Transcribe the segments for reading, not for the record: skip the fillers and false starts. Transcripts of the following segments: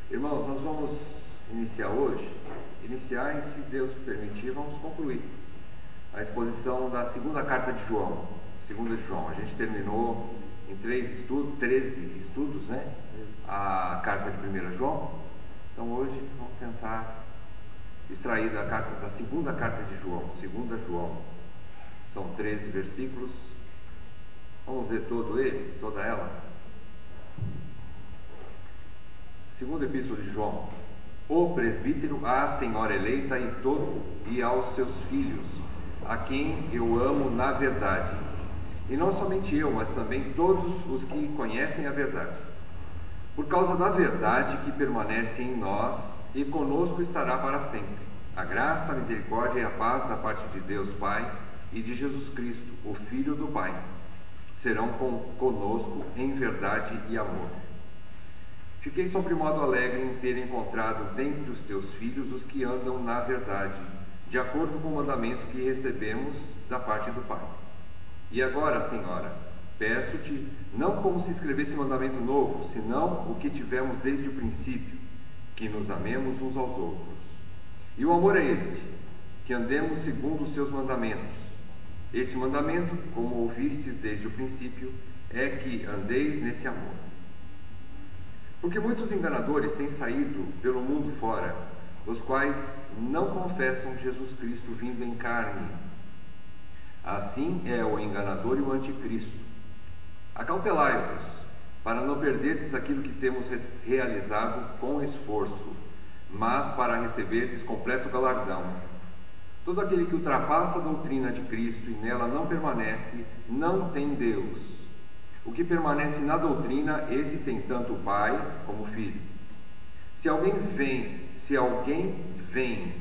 Irmãos, nós vamos iniciar hoje, e se Deus permitir, vamos concluir a exposição da segunda carta de João, segunda de João. A gente terminou em 13 estudos, né? A carta de 1 João. Então hoje vamos tentar extrair da segunda carta de João, segunda João. São 13 versículos. Vamos ler toda ela. Segunda epístola de João. O presbítero, à senhora eleita e aos seus filhos, a quem eu amo na verdade. E não somente eu, mas também todos os que conhecem a verdade. Por causa da verdade que permanece em nós e conosco estará para sempre. A graça, a misericórdia e a paz da parte de Deus Pai e de Jesus Cristo, o Filho do Pai, serão conosco em verdade e amor. Fiquei sobremodo alegre em ter encontrado dentre os teus filhos os que andam na verdade, de acordo com o mandamento que recebemos da parte do Pai. E agora, Senhora, peço-te, não como se escrevesse mandamento novo, senão o que tivemos desde o princípio, que nos amemos uns aos outros. E o amor é este, que andemos segundo os seus mandamentos. Este mandamento, como ouvistes desde o princípio, é que andeis nesse amor. Porque muitos enganadores têm saído pelo mundo fora, os quais não confessam Jesus Cristo vindo em carne. Assim é o enganador e o anticristo. Acautelai-vos, para não perderdes aquilo que temos realizado com esforço, mas para receberdes completo galardão. Todo aquele que ultrapassa a doutrina de Cristo e nela não permanece, não tem Deus. O que permanece na doutrina, esse tem tanto o Pai como o Filho. Se alguém vem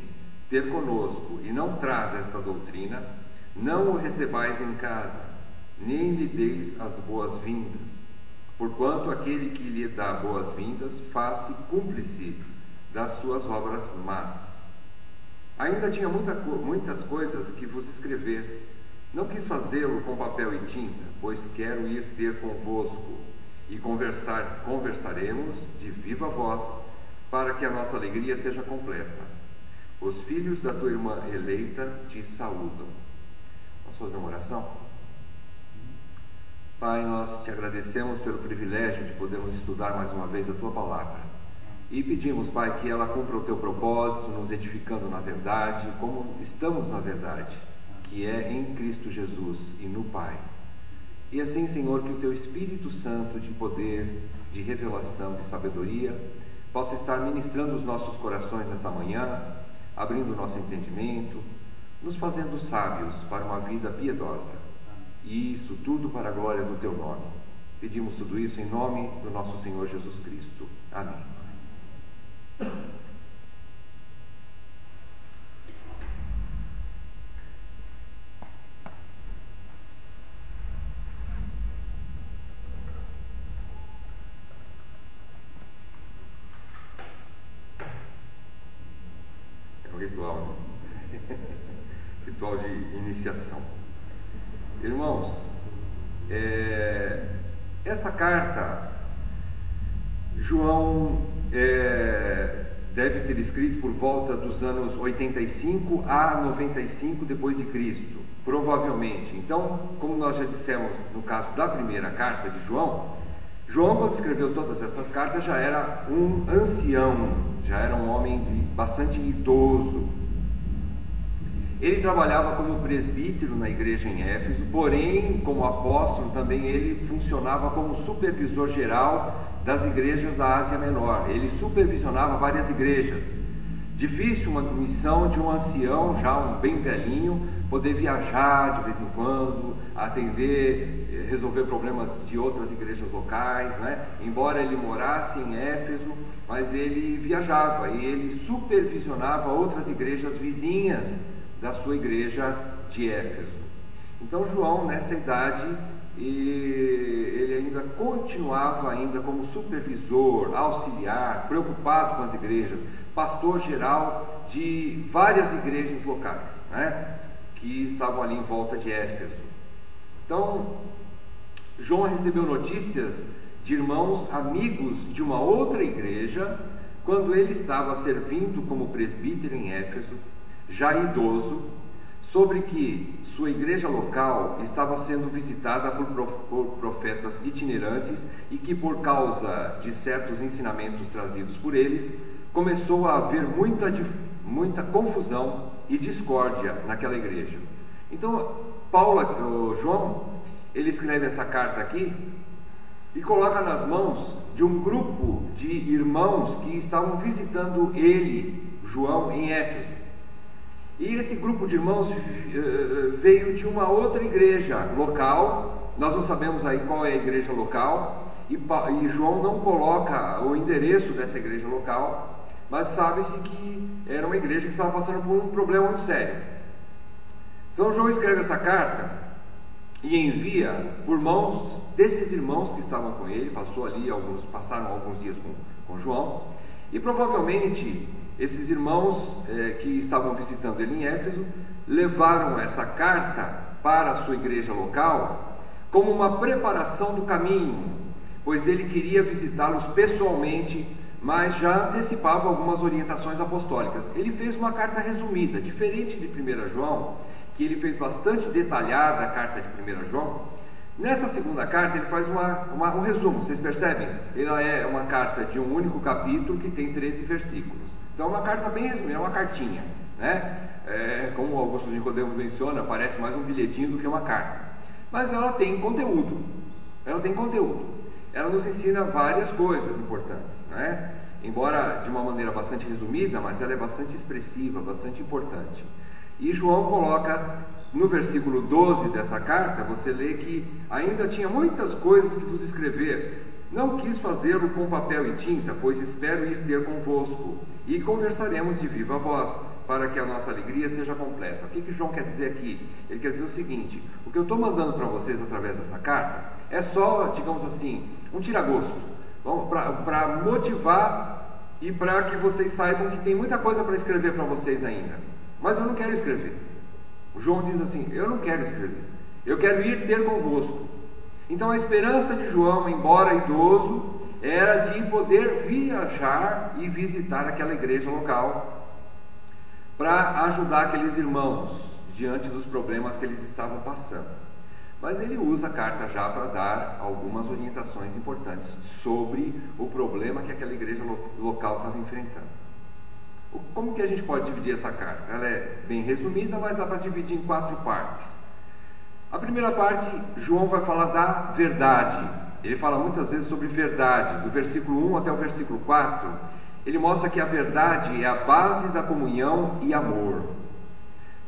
ter conosco e não traz esta doutrina, não o recebais em casa, nem lhe deis as boas-vindas, porquanto aquele que lhe dá boas-vindas faz-se cúmplice das suas obras más. Ainda tinha muitas coisas que vos escrever. Não quis fazê-lo com papel e tinta, pois quero ir ter convosco e conversaremos de viva voz, para que a nossa alegria seja completa. Os filhos da tua irmã eleita te saúdam. Vamos fazer uma oração? Pai, nós te agradecemos pelo privilégio de podermos estudar mais uma vez a tua palavra. E pedimos, Pai, que ela cumpra o teu propósito, nos edificando na verdade, como estamos na verdade, que é em Cristo Jesus e no Pai. E assim, Senhor, que o Teu Espírito Santo de poder, de revelação, de sabedoria, possa estar ministrando os nossos corações nessa manhã, abrindo o nosso entendimento, nos fazendo sábios para uma vida piedosa. E isso tudo para a glória do Teu nome. Pedimos tudo isso em nome do nosso Senhor Jesus Cristo. Amém. Ritual de iniciação. Irmãos, essa carta, João deve ter escrito por volta dos anos 85 a 95 depois de Cristo, provavelmente. Então, como nós já dissemos no caso da primeira carta de João, quando escreveu todas essas cartas, já era um ancião, já era um homem bastante idoso. Ele trabalhava como presbítero na igreja em Éfeso, porém, como apóstolo, também ele funcionava como supervisor geral das igrejas da Ásia Menor. Ele supervisionava várias igrejas. Difícil uma missão de um ancião, já um bem velhinho, poder viajar de vez em quando, atender, resolver problemas de outras igrejas locais, né? Embora ele morasse em Éfeso, mas ele viajava e ele supervisionava outras igrejas vizinhas da sua igreja de Éfeso. Então João, nessa idade, ele ainda continuava como supervisor, auxiliar, preocupado com as igrejas, pastor geral de várias igrejas locais, né, que estavam ali em volta de Éfeso. Então João recebeu notícias de irmãos amigos de uma outra igreja, quando ele estava servindo como presbítero em Éfeso, já idoso, sobre que sua igreja local estava sendo visitada por profetas itinerantes e que, por causa de certos ensinamentos trazidos por eles, começou a haver muita confusão e discórdia naquela igreja. Então, João, ele escreve essa carta aqui e coloca nas mãos de um grupo de irmãos que estavam visitando ele, João, em Éfeso. E esse grupo de irmãos veio de uma outra igreja local. Nós não sabemos aí qual é a igreja local, e João não coloca o endereço dessa igreja local, mas sabe-se que era uma igreja que estava passando por um problema muito sério. Então João escreve essa carta e envia por mãos desses irmãos que estavam com ele. Passaram alguns dias com João, e provavelmente esses irmãos que estavam visitando ele em Éfeso levaram essa carta para a sua igreja local como uma preparação do caminho, pois ele queria visitá-los pessoalmente, mas já antecipava algumas orientações apostólicas. Ele fez uma carta resumida, diferente de 1 João, que ele fez bastante detalhada a carta de 1 João. Nessa segunda carta ele faz um resumo, vocês percebem? Ela é uma carta de um único capítulo que tem 13 versículos. Então é uma carta bem resumida, é uma cartinha, né? Como o Augusto de Nicodemo menciona, parece mais um bilhetinho do que uma carta. Mas ela tem conteúdo, ela nos ensina várias coisas importantes, né? Embora de uma maneira bastante resumida, mas ela é bastante expressiva, bastante importante. E João coloca no versículo 12 dessa carta, você lê que ainda tinha muitas coisas que vos escrever. Não quis fazê-lo com papel e tinta, pois espero ir ter convosco, e conversaremos de viva voz, para que a nossa alegria seja completa. O que João quer dizer aqui? Ele quer dizer o seguinte: o que eu estou mandando para vocês através dessa carta é só, digamos assim, um tira-gosto, para motivar e para que vocês saibam que tem muita coisa para escrever para vocês ainda. Mas eu não quero escrever. O João diz assim: eu não quero escrever, eu quero ir ter convosco. Então a esperança de João, embora idoso, era de poder viajar e visitar aquela igreja local para ajudar aqueles irmãos diante dos problemas que eles estavam passando. Mas ele usa a carta já para dar algumas orientações importantes sobre o problema que aquela igreja local estava enfrentando. Como que a gente pode dividir essa carta? Ela é bem resumida, mas dá para dividir em 4 partes. A primeira parte, João vai falar da verdade. Ele fala muitas vezes sobre verdade. Do versículo 1 até o versículo 4, ele mostra que a verdade é a base da comunhão e amor.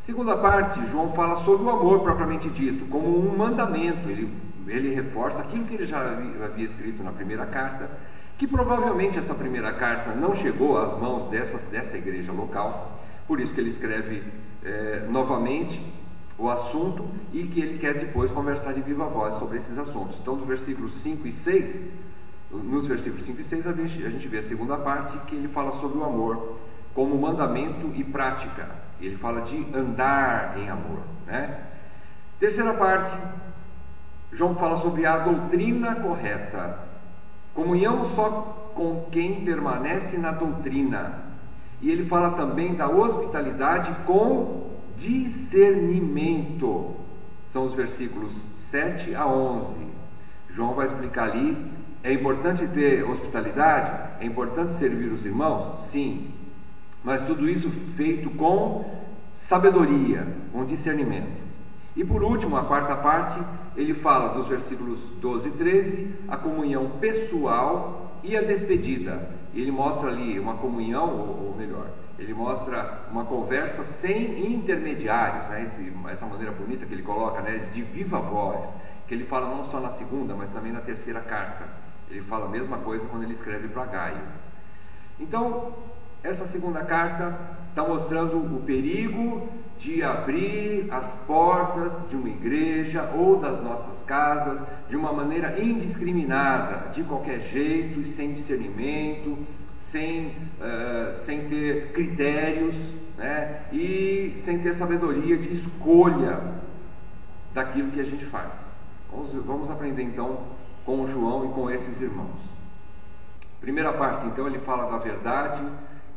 Segunda parte, João fala sobre o amor propriamente dito, como um mandamento. Ele reforça aquilo que ele já havia escrito na primeira carta, que provavelmente essa primeira carta não chegou às mãos dessa igreja local, por isso que ele escreve novamente o assunto, e que ele quer depois conversar de viva voz sobre esses assuntos. Então, nos versículos 5 e 6, a gente vê a segunda parte, que ele fala sobre o amor como mandamento e prática. Ele fala de andar em amor, né? Terceira parte, João fala sobre a doutrina correta, comunhão só com quem permanece na doutrina. E ele fala também da hospitalidade com discernimento. São os versículos 7 a 11. João vai explicar ali: é importante ter hospitalidade? É importante servir os irmãos? Sim. Mas tudo isso feito com sabedoria, com discernimento. E por último, a quarta parte, ele fala dos versículos 12 e 13, a comunhão pessoal e a despedida. Ele mostra ali uma comunhão, ou melhor, ele mostra uma conversa sem intermediários, né? Essa maneira bonita que ele coloca, né? De viva voz, que ele fala não só na segunda, mas também na terceira carta. Ele fala a mesma coisa quando ele escreve para Gaio. Então, essa segunda carta está mostrando o perigo de abrir as portas de uma igreja ou das nossas casas de uma maneira indiscriminada, de qualquer jeito, e sem discernimento, sem ter critérios, né? E sem ter sabedoria de escolha daquilo que a gente faz. Vamos aprender então com o João e com esses irmãos. Primeira parte, então, ele fala da verdade,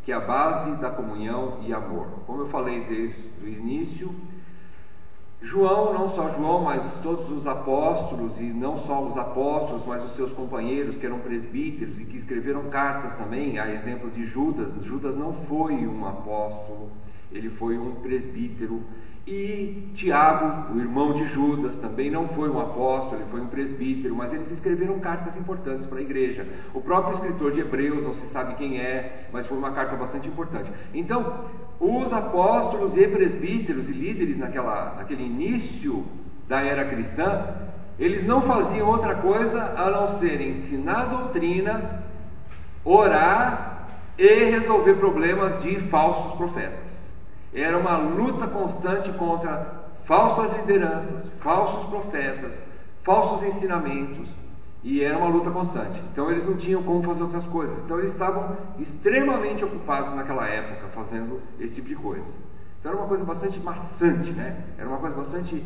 que é a base da comunhão e amor. Como eu falei desde o início, João, não só João, mas todos os apóstolos, e não só os apóstolos, mas os seus companheiros que eram presbíteros e que escreveram cartas também, a exemplo de Judas. Judas não foi um apóstolo, ele foi um presbítero. E Tiago, o irmão de Judas, também não foi um apóstolo, ele foi um presbítero, mas eles escreveram cartas importantes para a igreja. O próprio escritor de Hebreus, não se sabe quem é, mas foi uma carta bastante importante. Então, os apóstolos e presbíteros e líderes naquele início da era cristã, eles não faziam outra coisa a não ser ensinar a doutrina, orar e resolver problemas de falsos profetas. Era uma luta constante contra falsas lideranças, falsos profetas, falsos ensinamentos, e era uma luta constante. Então eles não tinham como fazer outras coisas. Então eles estavam extremamente ocupados naquela época fazendo esse tipo de coisa. Então era uma coisa bastante maçante, né? Era uma coisa bastante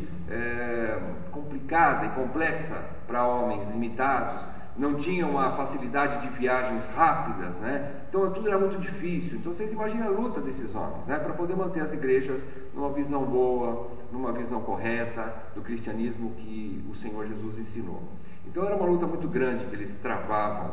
complicada e complexa para homens limitados. Não tinham uma facilidade de viagens rápidas, né? Então tudo era muito difícil. Então vocês imaginam a luta desses homens, né? Para poder manter as igrejas numa visão boa, numa visão correta do cristianismo que o Senhor Jesus ensinou. Então era uma luta muito grande que eles travavam.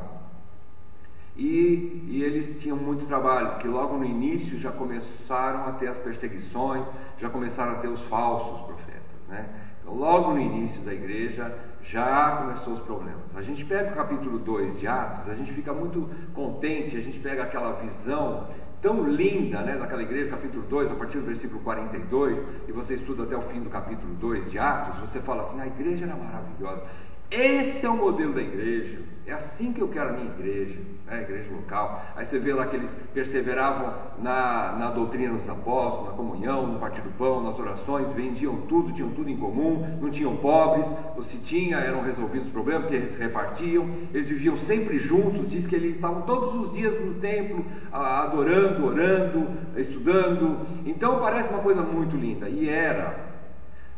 E eles tinham muito trabalho, porque logo no início já começaram a ter as perseguições, já começaram a ter os falsos profetas, né? Então logo no início da igreja já começou os problemas. A gente pega o capítulo 2 de Atos, a gente fica muito contente, a gente pega aquela visão tão linda, né, daquela igreja, capítulo 2, a partir do versículo 42, e você estuda até o fim do capítulo 2 de Atos, você fala assim, a igreja era maravilhosa. Esse é o modelo da igreja, é assim que eu quero a minha igreja, né, a igreja local. Aí você vê lá que eles perseveravam na doutrina dos apóstolos, na comunhão, no partir do pão, nas orações, vendiam tudo, tinham tudo em comum, não tinham pobres, ou se tinha, eram resolvidos os problemas, porque eles repartiam, eles viviam sempre juntos, diz que eles estavam todos os dias no templo, adorando, orando, estudando. Então parece uma coisa muito linda, e era.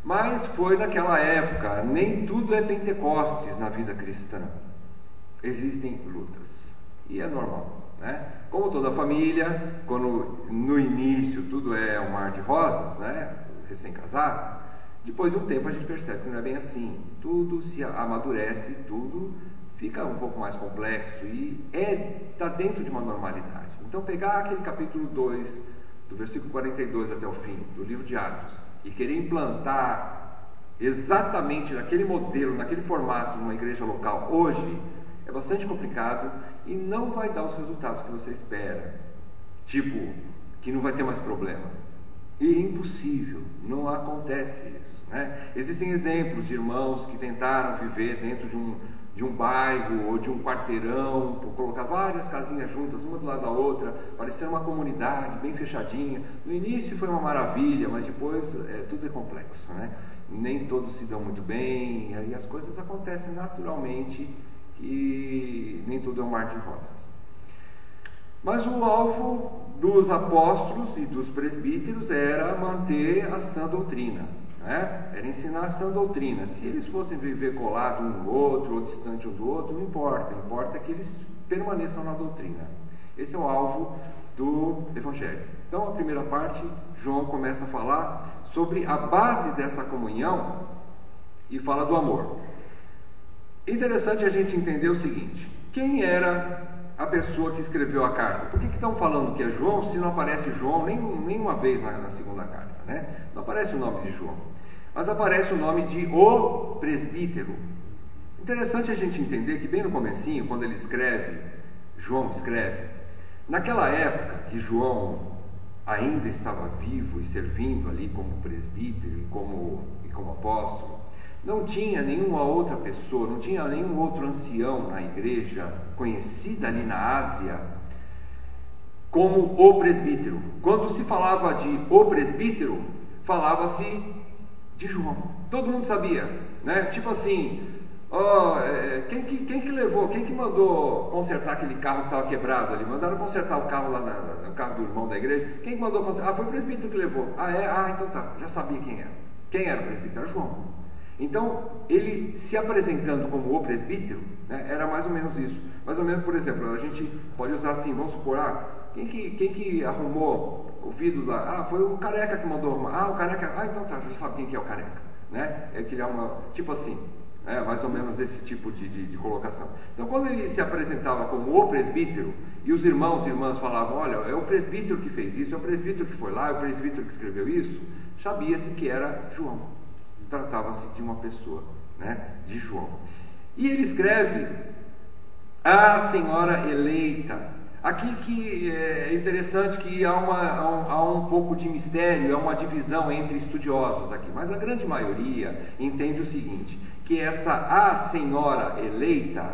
Mas foi naquela época, nem tudo é Pentecostes na vida cristã. Existem lutas, e é normal, né? Como toda família, quando no início tudo é um mar de rosas, né? Recém-casado, depois de um tempo a gente percebe que não é bem assim. Tudo se amadurece, tudo fica um pouco mais complexo e está dentro de uma normalidade. Então pegar aquele capítulo 2, do versículo 42 até o fim, do livro de Atos, e querer implantar exatamente naquele modelo, naquele formato, numa igreja local hoje, é bastante complicado e não vai dar os resultados que você espera. Tipo, que não vai ter mais problema. E é impossível, não acontece isso, né? Existem exemplos de irmãos que tentaram viver dentro de um bairro ou de um quarteirão, por colocar várias casinhas juntas, uma do lado da outra, parecer uma comunidade bem fechadinha. No início foi uma maravilha, mas depois tudo é complexo, né? Nem todos se dão muito bem, e aí as coisas acontecem naturalmente, e nem tudo é um mar de rosas. Mas o alvo dos apóstolos e dos presbíteros era manter a sã doutrina, né? Era ensinar a sã doutrina. Se eles fossem viver colado um no outro ou distante um do outro, não importa. O que importa é que eles permaneçam na doutrina. Esse é o alvo do Evangelho. Então, a primeira parte, João começa a falar sobre a base dessa comunhão e fala do amor. Interessante a gente entender o seguinte: quem era a pessoa que escreveu a carta? Por que estão falando que é João se não aparece João nem uma vez na segunda carta, né? Não aparece o nome de João, mas aparece o nome de o presbítero. Interessante a gente entender que bem no comecinho, quando ele escreve, João escreve, naquela época que João ainda estava vivo e servindo ali como presbítero e como apóstolo, não tinha nenhuma outra pessoa, não tinha nenhum outro ancião na igreja conhecida ali na Ásia como o presbítero. Quando se falava de o presbítero, falava-se de João. Todo mundo sabia, né? Tipo assim, quem que mandou consertar aquele carro que estava quebrado ali? Mandaram consertar o carro lá no carro do irmão da igreja. Quem que mandou consertar? Foi o presbítero que levou. Então tá, já sabia quem era. Quem era o presbítero? Era João. Então, ele se apresentando como o presbítero, né, era mais ou menos isso. Mais ou menos, por exemplo, a gente pode usar assim, vamos supor, quem que arrumou o vidro lá? Foi o careca que mandou arrumar. O careca, então tá, já sabe quem que é o careca, né? É que ele arruma, tipo assim, mais ou menos esse tipo de colocação. Então, quando ele se apresentava como o presbítero, e os irmãos e irmãs falavam, olha, é o presbítero que fez isso, é o presbítero que foi lá, é o presbítero que escreveu isso, sabia-se que era João. Tratava-se de uma pessoa, né, de João. E ele escreve, a senhora eleita. Aqui que é interessante que há um pouco de mistério, é uma divisão entre estudiosos aqui, mas a grande maioria entende o seguinte, que essa a senhora eleita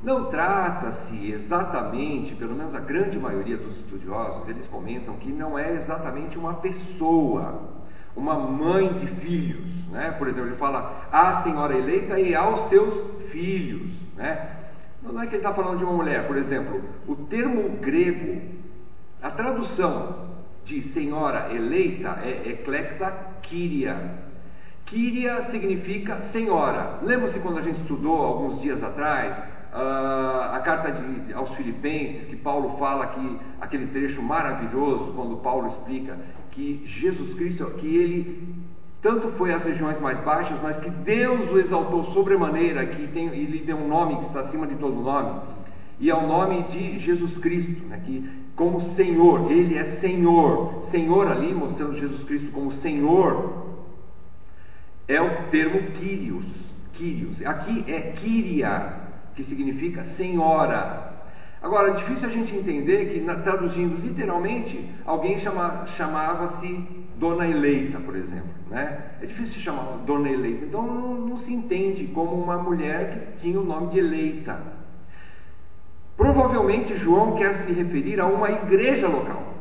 não trata-se exatamente, pelo menos a grande maioria dos estudiosos, eles comentam que não é exatamente uma pessoa, uma mãe de filhos, né? Por exemplo, ele fala a senhora eleita e aos seus filhos, né? Não é que ele está falando de uma mulher, por exemplo, o termo grego, a tradução de senhora eleita é eklekta kyria. Kyria significa senhora. Lembra-se quando a gente estudou alguns dias atrás a carta aos Filipenses, que Paulo fala que aquele trecho maravilhoso, quando Paulo explica que Jesus Cristo, que ele tanto foi às regiões mais baixas, mas que Deus o exaltou sobremaneira, que ele deu um nome que está acima de todo nome, e é o nome de Jesus Cristo, né, que como Senhor, ele é Senhor. Senhor ali, mostrando Jesus Cristo como Senhor, é o termo Kyrios. Aqui é Kyria, que significa Senhora. Agora, é difícil a gente entender que, traduzindo literalmente, alguém chamava-se Dona Eleita, por exemplo, né? É difícil chamar Dona Eleita, então não se entende como uma mulher que tinha o nome de Eleita. Provavelmente João quer se referir a uma igreja local.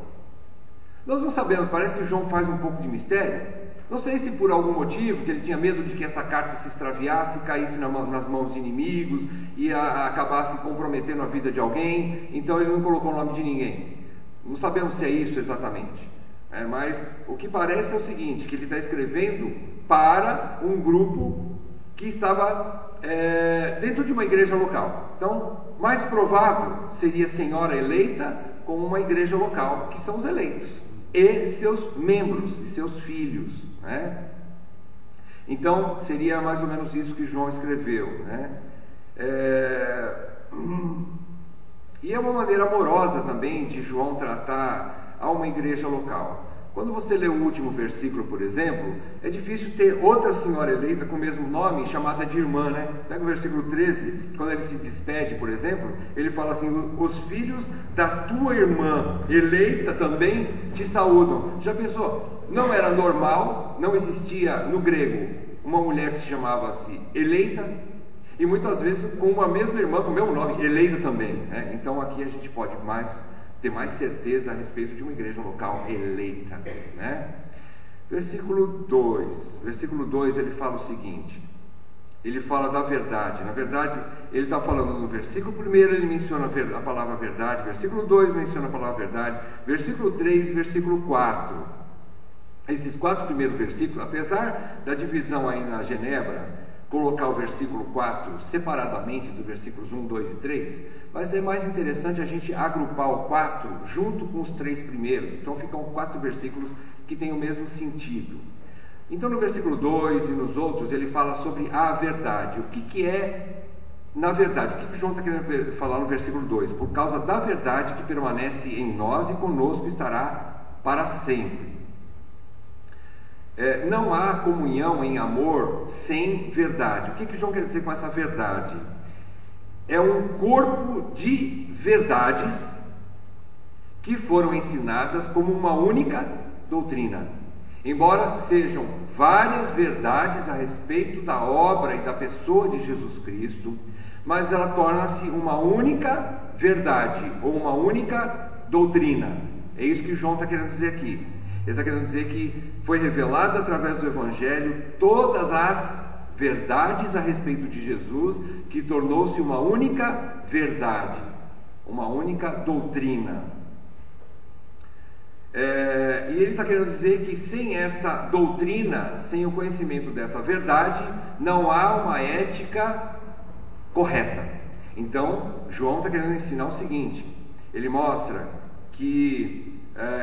Nós não sabemos, parece que João faz um pouco de mistério. Não sei se por algum motivo, que ele tinha medo de que essa carta se extraviasse, caísse nas mãos de inimigos e acabasse comprometendo a vida de alguém, então ele não colocou o nome de ninguém. Não sabemos se é isso exatamente. Mas o que parece é o seguinte, que ele está escrevendo para um grupo que estava dentro de uma igreja local. Então, mais provável seria senhora eleita como uma igreja local, que são os eleitos, e seus membros, e seus filhos, né? Então, seria mais ou menos isso que João escreveu, né? E é uma maneira amorosa também de João tratar a uma igreja local. Quando você lê o último versículo, por exemplo, é difícil ter outra senhora eleita com o mesmo nome, chamada de irmã, né? Pega o versículo 13, quando ele se despede, por exemplo, ele fala assim, os filhos da tua irmã eleita também te saúdam. Já pensou? Não era normal, não existia no grego uma mulher que se chamava-se eleita, e muitas vezes com uma mesma irmã, com o mesmo nome, eleita também, né? Então aqui a gente pode ter mais certeza a respeito de uma igreja local eleita, né? Versículo 2 ele fala o seguinte, ele fala da verdade. Na verdade, ele está falando no versículo 1, ele menciona a palavra verdade, versículo 2 menciona a palavra verdade, versículo 3 e versículo 4. Esses 4 primeiros versículos, apesar da divisão aí na Genebra, colocar o versículo 4 separadamente dos versículos 1, 2 e 3, mas é mais interessante a gente agrupar o 4 junto com os 3 primeiros, então ficam 4 versículos que têm o mesmo sentido. Então no versículo 2 e nos outros ele fala sobre a verdade. O que é na verdade? O que João está querendo falar no versículo 2? Por causa da verdade que permanece em nós e conosco estará para sempre. Não há comunhão em amor sem verdade. O que João quer dizer com essa verdade? É um corpo de verdades que foram ensinadas como uma única doutrina. Embora sejam várias verdades a respeito da obra e da pessoa de Jesus Cristo, mas ela torna-se uma única verdade ou uma única doutrina. É isso que João está querendo dizer aqui. Ele está querendo dizer que foi revelado através do Evangelho todas as verdades a respeito de Jesus, que tornou-se uma única verdade, uma única doutrina. E ele está querendo dizer que sem essa doutrina, sem o conhecimento dessa verdade, não há uma ética correta. Então, João está querendo ensinar o seguinte: ele mostra que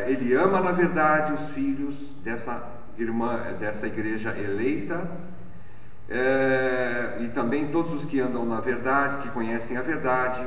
ele ama na verdade os filhos dessa igreja eleita, e também todos os que andam na verdade, que conhecem a verdade,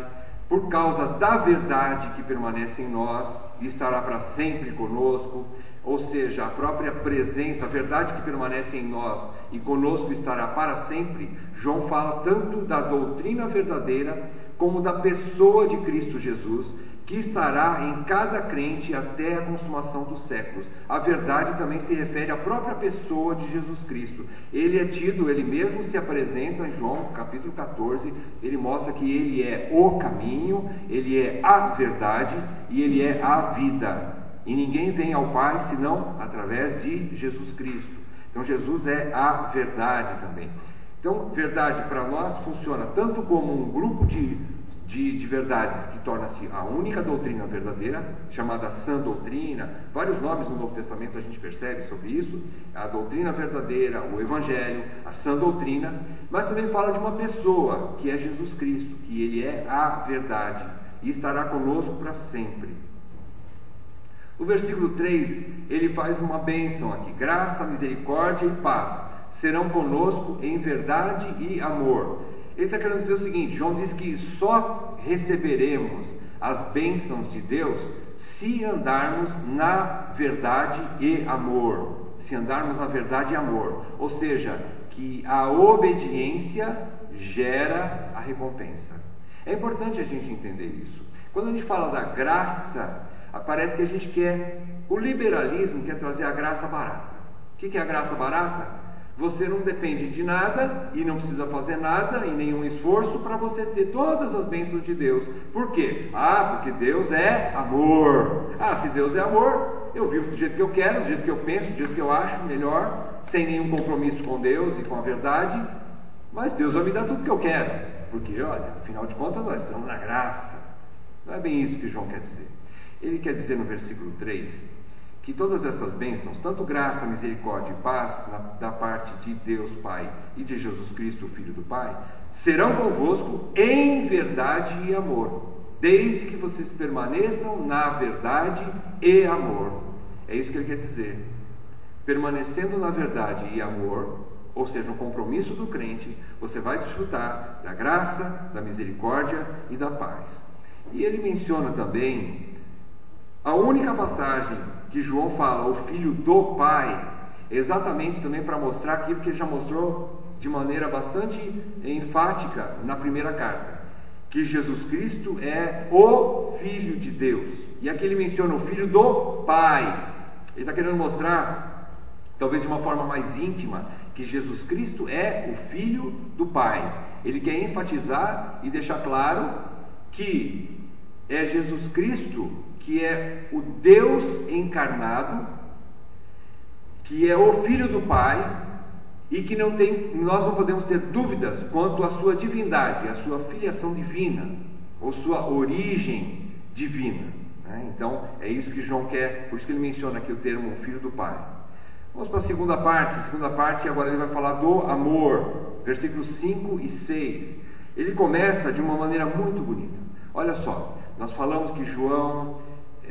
por causa da verdade que permanece em nós e estará para sempre conosco. Ou seja, a própria presença, a verdade que permanece em nós e conosco estará para sempre. João fala tanto da doutrina verdadeira como da pessoa de Cristo Jesus, que estará em cada crente até a consumação dos séculos. A verdade também se refere à própria pessoa de Jesus Cristo. Ele é tido, ele mesmo se apresenta em João capítulo 14, ele mostra que ele é o caminho, ele é a verdade e ele é a vida. E ninguém vem ao Pai senão através de Jesus Cristo. Então Jesus é a verdade também. Então, verdade para nós funciona tanto como um grupo de verdades que torna-se a única doutrina verdadeira, chamada sã doutrina. Vários nomes no Novo Testamento a gente percebe sobre isso: a doutrina verdadeira, o Evangelho, a sã doutrina. Mas também fala de uma pessoa, que é Jesus Cristo, que ele é a verdade e estará conosco para sempre. No versículo 3, ele faz uma bênção aqui: graça, misericórdia e paz serão conosco em verdade e amor. Ele está querendo dizer o seguinte: João diz que só receberemos as bênçãos de Deus se andarmos na verdade e amor. Se andarmos na verdade e amor. Ou seja, que a obediência gera a recompensa. É importante a gente entender isso. Quando a gente fala da graça, parece que a gente quer, o liberalismo quer trazer a graça barata. O que é a graça barata? Você não depende de nada e não precisa fazer nada e nenhum esforço para você ter todas as bênçãos de Deus. Por quê? Porque Deus é amor. Se Deus é amor, eu vivo do jeito que eu quero, do jeito que eu penso, do jeito que eu acho melhor, sem nenhum compromisso com Deus e com a verdade, mas Deus vai me dar tudo que eu quero, porque, olha, afinal de contas nós estamos na graça. Não é bem isso que João quer dizer. Ele quer dizer no versículo 3 que todas essas bênçãos, tanto graça, misericórdia e paz, da parte de Deus Pai e de Jesus Cristo, o Filho do Pai, serão convosco em verdade e amor, desde que vocês permaneçam na verdade e amor. É isso que ele quer dizer. Permanecendo na verdade e amor, ou seja, o compromisso do crente, você vai desfrutar da graça, da misericórdia e da paz. E ele menciona também a única passagem que João fala, o Filho do Pai, exatamente também para mostrar aquilo que ele já mostrou de maneira bastante enfática na primeira carta, que Jesus Cristo é o Filho de Deus. E aqui ele menciona o Filho do Pai. Ele está querendo mostrar, talvez de uma forma mais íntima, que Jesus Cristo é o Filho do Pai. Ele quer enfatizar e deixar claro que é Jesus Cristo que é o Deus encarnado, que é o Filho do Pai, e que nós não podemos ter dúvidas quanto à sua divindade, à sua filiação divina, ou sua origem divina, né? Então é isso que João quer, por isso que ele menciona aqui o termo Filho do Pai. Vamos para a segunda parte, agora ele vai falar do amor, versículos 5 e 6. Ele começa de uma maneira muito bonita. Olha só, nós falamos que João,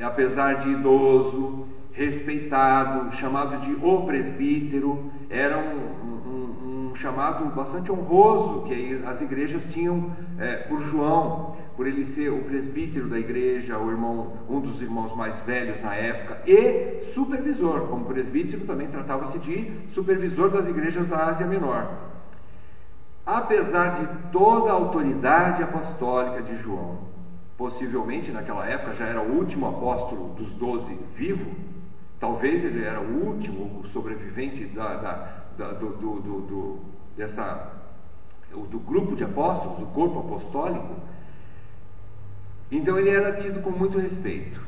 apesar de idoso, respeitado, chamado de o presbítero, era um chamado bastante honroso que as igrejas tinham por João, por ele ser o presbítero da igreja, um dos irmãos mais velhos na época, e supervisor. Como presbítero também tratava-se de supervisor das igrejas da Ásia Menor. Apesar de toda a autoridade apostólica de João, possivelmente naquela época já era o último apóstolo dos 12 vivo, talvez ele era o último sobrevivente do grupo de apóstolos, do corpo apostólico. Então ele era tido com muito respeito,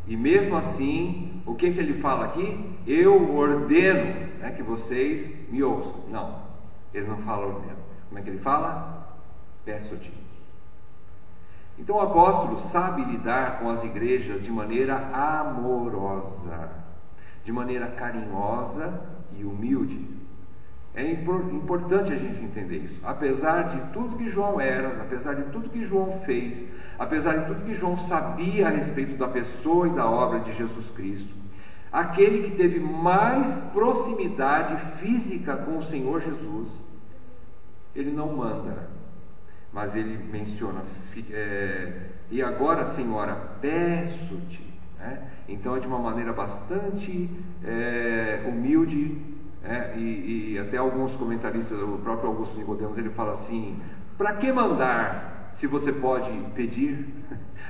e mesmo assim, o que ele fala aqui? Eu ordeno, que vocês me ouçam. Não, ele não fala ordeno. Como é que ele fala? Peço-te. Então o apóstolo sabe lidar com as igrejas de maneira amorosa, de maneira carinhosa e humilde. É importante a gente entender isso. Apesar de tudo que João era, apesar de tudo que João fez, apesar de tudo que João sabia a respeito da pessoa e da obra de Jesus Cristo, aquele que teve mais proximidade física com o Senhor Jesus, ele não manda, mas ele menciona, e agora, Senhora, peço-te. Então é de uma maneira bastante humilde, e até alguns comentaristas, o próprio Augusto Nicodemos, ele fala assim: para que mandar se você pode pedir?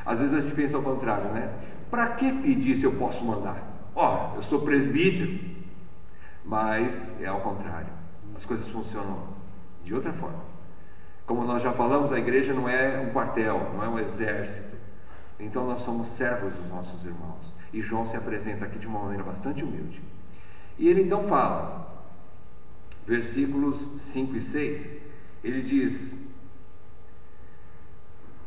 Às vezes a gente pensa ao contrário, né? Para que pedir se eu posso mandar? Eu sou presbítero. Mas é ao contrário, as coisas funcionam de outra forma. Como nós já falamos, a igreja não é um quartel, não é um exército. Então nós somos servos dos nossos irmãos. E João se apresenta aqui de uma maneira bastante humilde. E ele então fala, versículos 5 e 6, ele diz: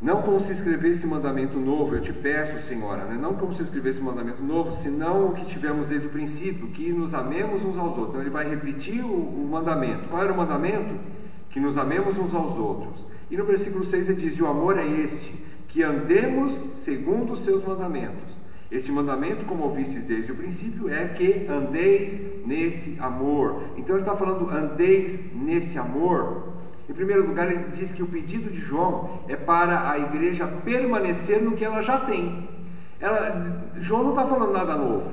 não como se escrevesse mandamento novo, eu te peço, Senhora, não como se escrevesse mandamento novo, senão o que tivemos desde o princípio, que nos amemos uns aos outros. Então ele vai repetir o mandamento. Qual era o mandamento? Que nos amemos uns aos outros. E no versículo 6 ele diz: e o amor é este, que andemos segundo os seus mandamentos. Este mandamento, como ouvistes desde o princípio, é que andeis nesse amor. Então ele está falando andeis nesse amor. Em primeiro lugar, ele diz que o pedido de João é para a igreja permanecer no que ela já tem. João não está falando nada novo.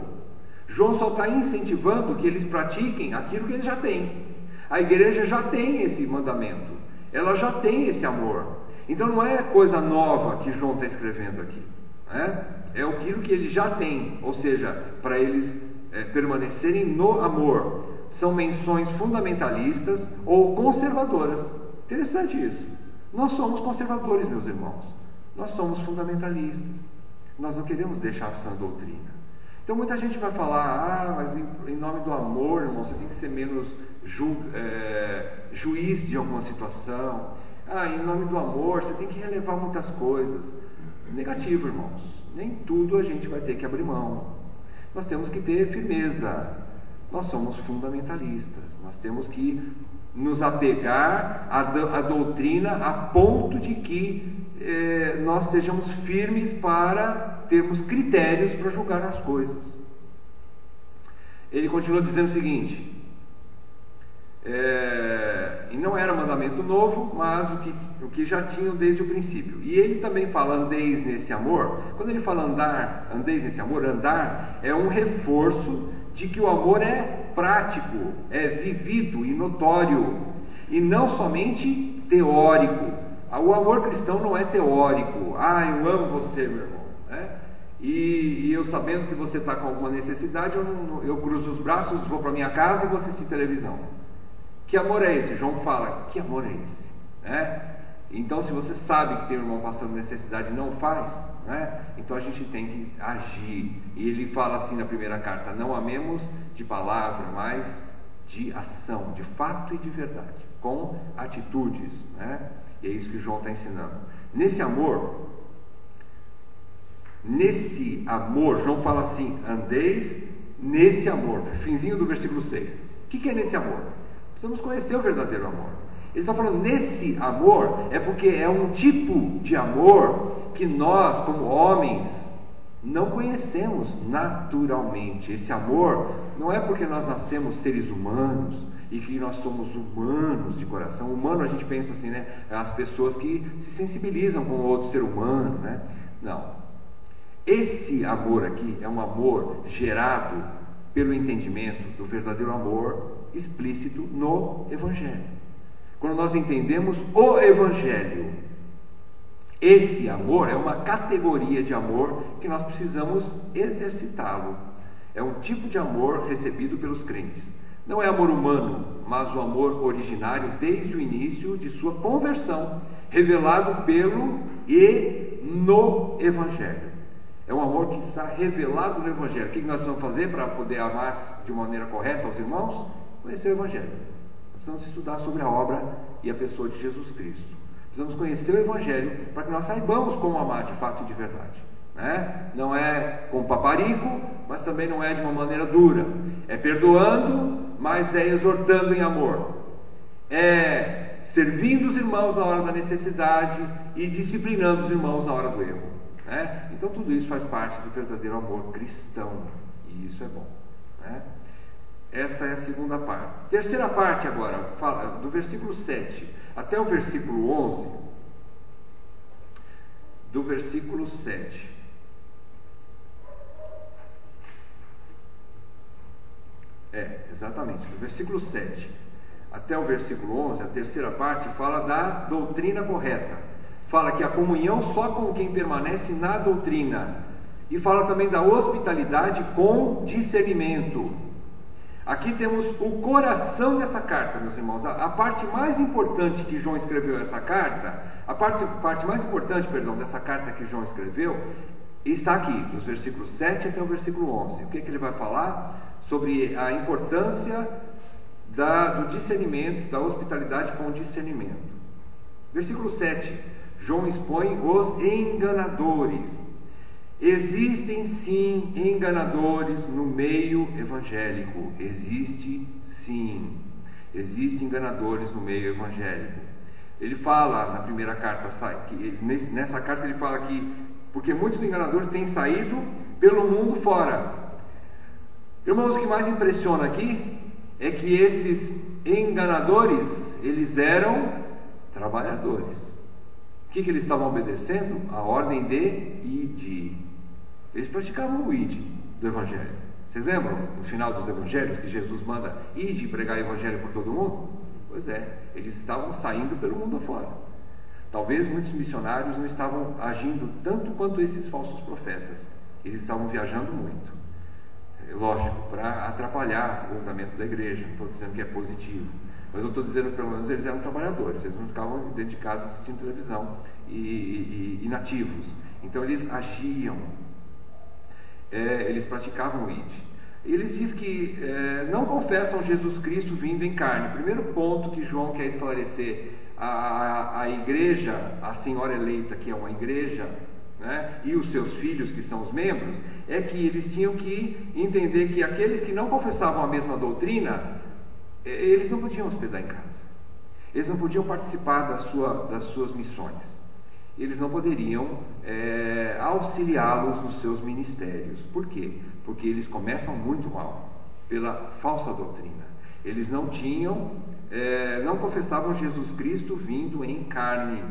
João só está incentivando que eles pratiquem aquilo que eles já têm. A igreja já tem esse mandamento, ela já tem esse amor. Então não é coisa nova que João está escrevendo aqui, é aquilo que ele já tem, ou seja, para eles permanecerem no amor. São menções fundamentalistas ou conservadoras. Interessante isso. Nós somos conservadores, meus irmãos. Nós somos fundamentalistas. Nós não queremos deixar a sã doutrina. Então muita gente vai falar: mas em nome do amor, irmão, você tem que ser menos juiz de alguma situação. Em nome do amor, você tem que relevar muitas coisas. Negativo, irmãos. Nem tudo a gente vai ter que abrir mão. Nós temos que ter firmeza. Nós somos fundamentalistas. Nós temos que nos apegar à doutrina a ponto de que nós sejamos firmes para termos critérios para julgar as coisas. Ele continua dizendo o seguinte: e não era mandamento novo, mas o que já tinham desde o princípio. E ele também fala andeis nesse amor. Quando ele fala andeis nesse amor, andar é um reforço de que o amor é prático, é vivido e notório, e não somente teórico. O amor cristão não é teórico. Eu amo você, meu irmão, e eu sabendo que você está com alguma necessidade, eu cruzo os braços, vou para minha casa e vou assistir televisão. Que amor é esse? João fala: que amor é esse? Então, se você sabe que tem um irmão passando necessidade e não faz, então a gente tem que agir. E ele fala assim na primeira carta: não amemos de palavra, mas de ação, de fato e de verdade, com atitudes. E é isso que João está ensinando. Nesse amor, João fala assim: andeis nesse amor. Finzinho do versículo 6. O que é nesse amor? Precisamos conhecer o verdadeiro amor. Ele está falando nesse amor, é porque é um tipo de amor que nós, como homens, não conhecemos naturalmente. Esse amor não é porque nós nascemos seres humanos e que nós somos humanos de coração. Humano, a gente pensa assim, as pessoas que se sensibilizam com o outro ser humano, Não. Esse amor aqui é um amor gerado pelo entendimento do verdadeiro amor explícito no Evangelho. Quando nós entendemos o Evangelho, esse amor é uma categoria de amor que nós precisamos exercitá-lo. É um tipo de amor recebido pelos crentes. Não é amor humano, mas o amor originário desde o início de sua conversão, revelado pelo e no Evangelho. É um amor que está revelado no Evangelho. O que nós precisamos fazer para poder amar de maneira correta aos irmãos? Conhecer o Evangelho. Precisamos estudar sobre a obra e a pessoa de Jesus Cristo. Precisamos conhecer o Evangelho para que nós saibamos como amar de fato e de verdade. Não é com paparico, mas também não é de uma maneira dura. É perdoando, mas é exortando em amor. servindo os irmãos na hora da necessidade e disciplinando os irmãos na hora do erro, né? Então tudo isso faz parte do verdadeiro amor cristão, e isso é bom, né? Essa é a segunda parte. Terceira parte agora, fala do versículo 7 até o versículo 11, do versículo 7. Exatamente, do versículo 7 até o versículo 11, a terceira parte fala da doutrina correta. Fala que a comunhão só com quem permanece na doutrina. E fala também da hospitalidade com discernimento. Aqui temos o coração dessa carta, meus irmãos. A parte mais importante que João escreveu essa carta, parte mais importante, dessa carta que João escreveu, está aqui, dos versículos 7 até o versículo 11. O que ele vai falar? Sobre a importância do discernimento, da hospitalidade com discernimento. Versículo 7, João expõe os enganadores. Existem sim enganadores no meio evangélico. Existem enganadores no meio evangélico. Ele fala na primeira carta, nessa carta ele fala que porque muitos enganadores têm saído pelo mundo fora. Irmãos, o que mais impressiona aqui é que esses enganadores, eles eram trabalhadores. O que eles estavam obedecendo? A ordem de ide. Eles praticavam o ide do Evangelho. Vocês lembram no final dos Evangelhos que Jesus manda ide pregar o Evangelho por todo mundo? Pois é, eles estavam saindo pelo mundo afora. Talvez muitos missionários não estavam agindo tanto quanto esses falsos profetas. Eles estavam viajando muito. Lógico, para atrapalhar o andamento da igreja. Não estou dizendo que é positivo, mas eu estou dizendo que pelo menos eles eram trabalhadores. Eles não ficavam dentro de casa assistindo televisão e inativos. Então eles agiam, eles praticavam o id. Eles dizem que não confessam Jesus Cristo vindo em carne. O primeiro ponto que João quer esclarecer a igreja, a senhora eleita, que é uma igreja, né, e os seus filhos, que são os membros, é que eles tinham que entender que aqueles que não confessavam a mesma doutrina, eles não podiam hospedar em casa, eles não podiam participar das suas missões, eles não poderiam auxiliá-los nos seus ministérios. Por quê? Porque eles começam muito mal, pela falsa doutrina. Eles não confessavam Jesus Cristo vindo em carne.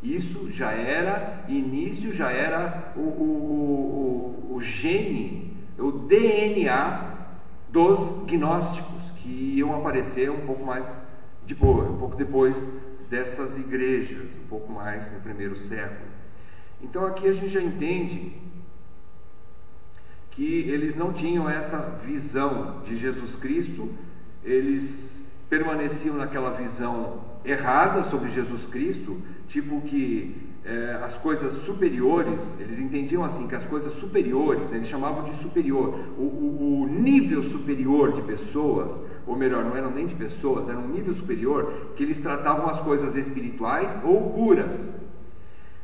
Isso já era início, já era o gene, o DNA dos gnósticos, que iam aparecer um pouco depois dessas igrejas, um pouco mais no primeiro século. Então aqui a gente já entende que eles não tinham essa visão de Jesus Cristo, eles permaneciam naquela visão errada sobre Jesus Cristo, tipo que as coisas superiores, eles entendiam assim, que as coisas superiores, eles chamavam de superior, o nível superior de pessoas, ou melhor, não eram nem de pessoas, era um nível superior, que eles tratavam as coisas espirituais ou puras.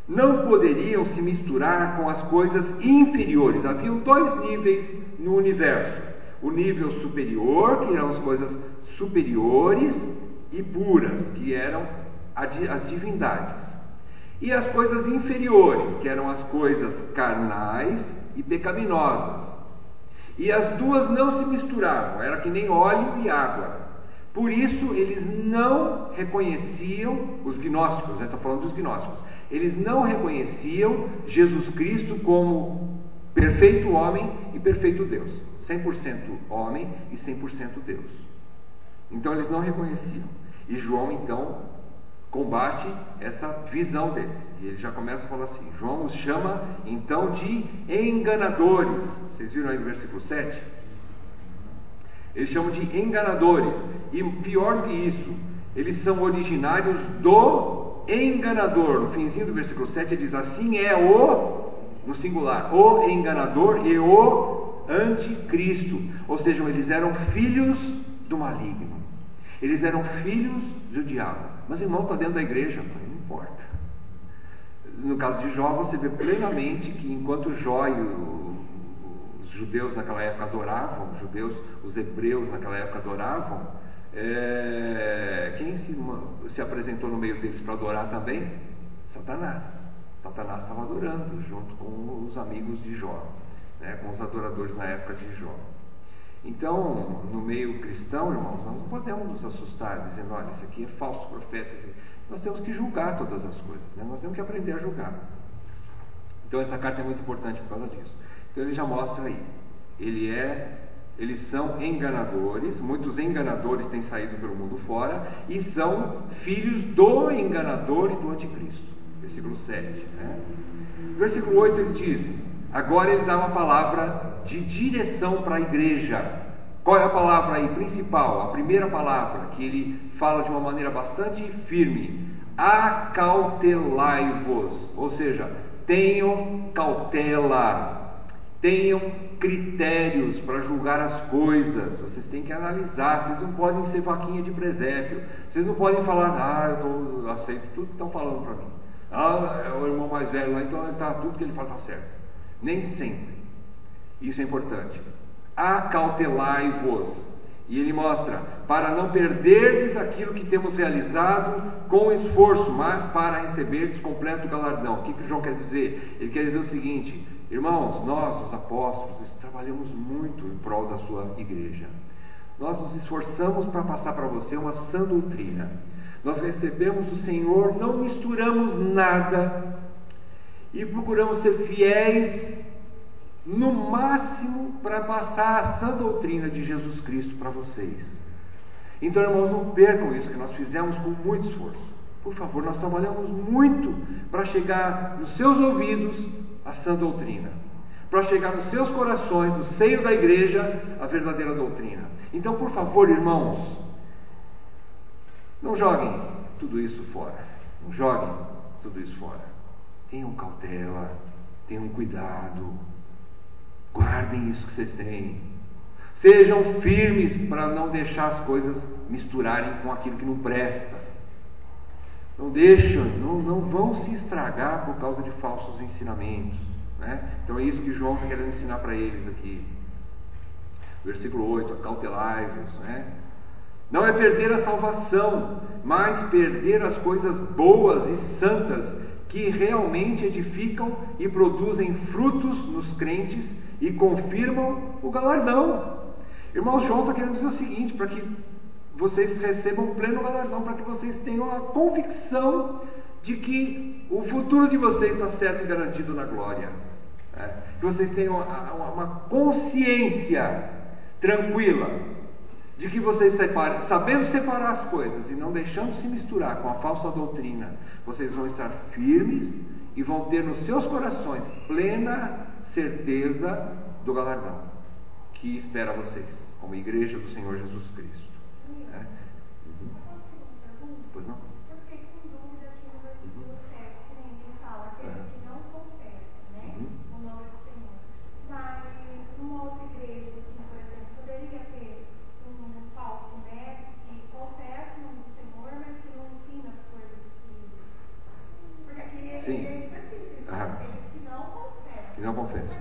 Não poderiam se misturar com as coisas inferiores. Havia dois níveis no universo: o nível superior, que eram as coisas superiores e puras, que eram as divindades, e as coisas inferiores, que eram as coisas carnais e pecaminosas. E as duas não se misturavam, era que nem óleo e água. Por isso eles não reconheciam, os gnósticos, estou falando dos gnósticos, eles não reconheciam Jesus Cristo como perfeito homem e perfeito Deus, 100% homem e 100% Deus. Então eles não reconheciam. E João então combate essa visão deles. E ele já começa a falar assim, João os chama então de enganadores. Vocês viram aí no versículo 7? Eles chamam de enganadores. E pior do que isso, eles são originários do enganador. No finzinho do versículo 7 ele diz, assim é no singular, o enganador e o anticristo. Ou seja, eles eram filhos do maligno. Eles eram filhos do diabo. Mas irmão, está dentro da igreja, não importa. No caso de Jó, você vê plenamente que enquanto Jó e os judeus naquela época adoravam, os hebreus naquela época adoravam, Quem se apresentou no meio deles para adorar também? Satanás. Satanás estava adorando junto com os amigos de Jó, né, com os adoradores na época de Jó. Então, no meio cristão, irmãos, nós não podemos nos assustar dizendo, olha, esse aqui é falso profeta. Nós temos que julgar todas as coisas, né? Nós temos que aprender a julgar. Então essa carta é muito importante por causa disso. Então ele já mostra aí, eles são enganadores, muitos enganadores têm saído pelo mundo fora, e são filhos do enganador e do anticristo. Versículo 7, né? Versículo 8 ele diz, agora ele dá uma palavra de direção para a igreja. Qual é a palavra aí principal? A primeira palavra que ele fala de uma maneira bastante firme: acautelai-vos, ou seja, tenham cautela, tenham critérios para julgar as coisas. Vocês têm que analisar, vocês não podem ser vaquinha de presépio, vocês não podem falar, eu aceito tudo que estão falando para mim, é o irmão mais velho lá, então tudo que ele fala está certo. Nem sempre. Isso é importante. Acautelai-vos. E ele mostra, para não perderdes aquilo que temos realizado com esforço, mas para receberdes completo galardão. O que João quer dizer? Ele quer dizer o seguinte: irmãos, nós, os apóstolos, trabalhamos muito em prol da sua igreja. Nós nos esforçamos para passar para você uma sã doutrina. Nós recebemos do Senhor, não misturamos nada e procuramos ser fiéis no máximo para passar a sã doutrina de Jesus Cristo para vocês. Então, irmãos, não percam isso que nós fizemos com muito esforço. Por favor, nós trabalhamos muito para chegar nos seus ouvidos a sã doutrina, para chegar nos seus corações, no seio da igreja, a verdadeira doutrina. Então, por favor, irmãos, não joguem tudo isso fora. Não joguem tudo isso fora. Tenham cautela, tenham cuidado. Guardem isso que vocês têm. Sejam firmes para não deixar as coisas misturarem com aquilo que não presta. Não deixam, não vão se estragar por causa de falsos ensinamentos, né? Então é isso que João está querendo ensinar para eles aqui. Versículo 8, acautelai-vos, né? Não é perder a salvação, mas perder as coisas boas e santas que realmente edificam e produzem frutos nos crentes e confirmam o galardão. Irmão, João está querendo dizer o seguinte, para que vocês recebam pleno galardão, para que vocês tenham a convicção de que o futuro de vocês está certo e garantido na glória, né? Que vocês tenham uma consciência tranquila de que vocês sabendo separar as coisas e não deixando se misturar com a falsa doutrina, vocês vão estar firmes e vão ter nos seus corações plena certeza do galardão que espera vocês, como igreja do Senhor Jesus Cristo, né? Pois não? Eu fiquei com dúvida aqui no versículo 7, que ninguém fala que eles que não confessam, né, o nome do Senhor. Mas numa outra igreja, assim, por exemplo, poderia ter um falso mestre que confessa o nome do Senhor, mas que não ensina as coisas que... Porque aqui é específico, aqueles que não confessam. Que não confessam.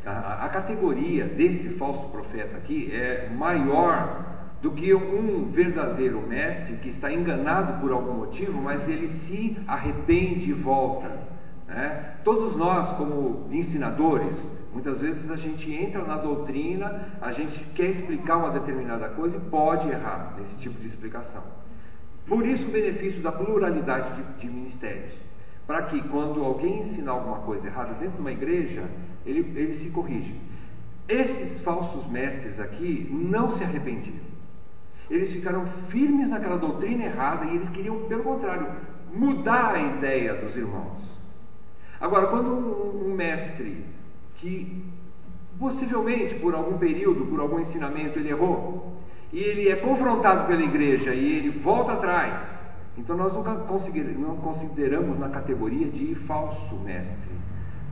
A categoria desse falso profeta aqui é maior do que um verdadeiro mestre que está enganado por algum motivo, mas ele se arrepende e volta, né? Todos nós, como ensinadores, muitas vezes a gente entra na doutrina, a gente quer explicar uma determinada coisa e pode errar nesse tipo de explicação. Por isso o benefício da pluralidade de ministérios, para que quando alguém ensinar alguma coisa errada dentro de uma igreja, ele se corrige. Esses falsos mestres aqui não se arrependiam. Eles ficaram firmes naquela doutrina errada e eles queriam, pelo contrário, mudar a ideia dos irmãos. Agora, quando um mestre que possivelmente por algum período, por algum ensinamento ele errou, e ele é confrontado pela igreja e ele volta atrás, então nós não consideramos na categoria de falso mestre,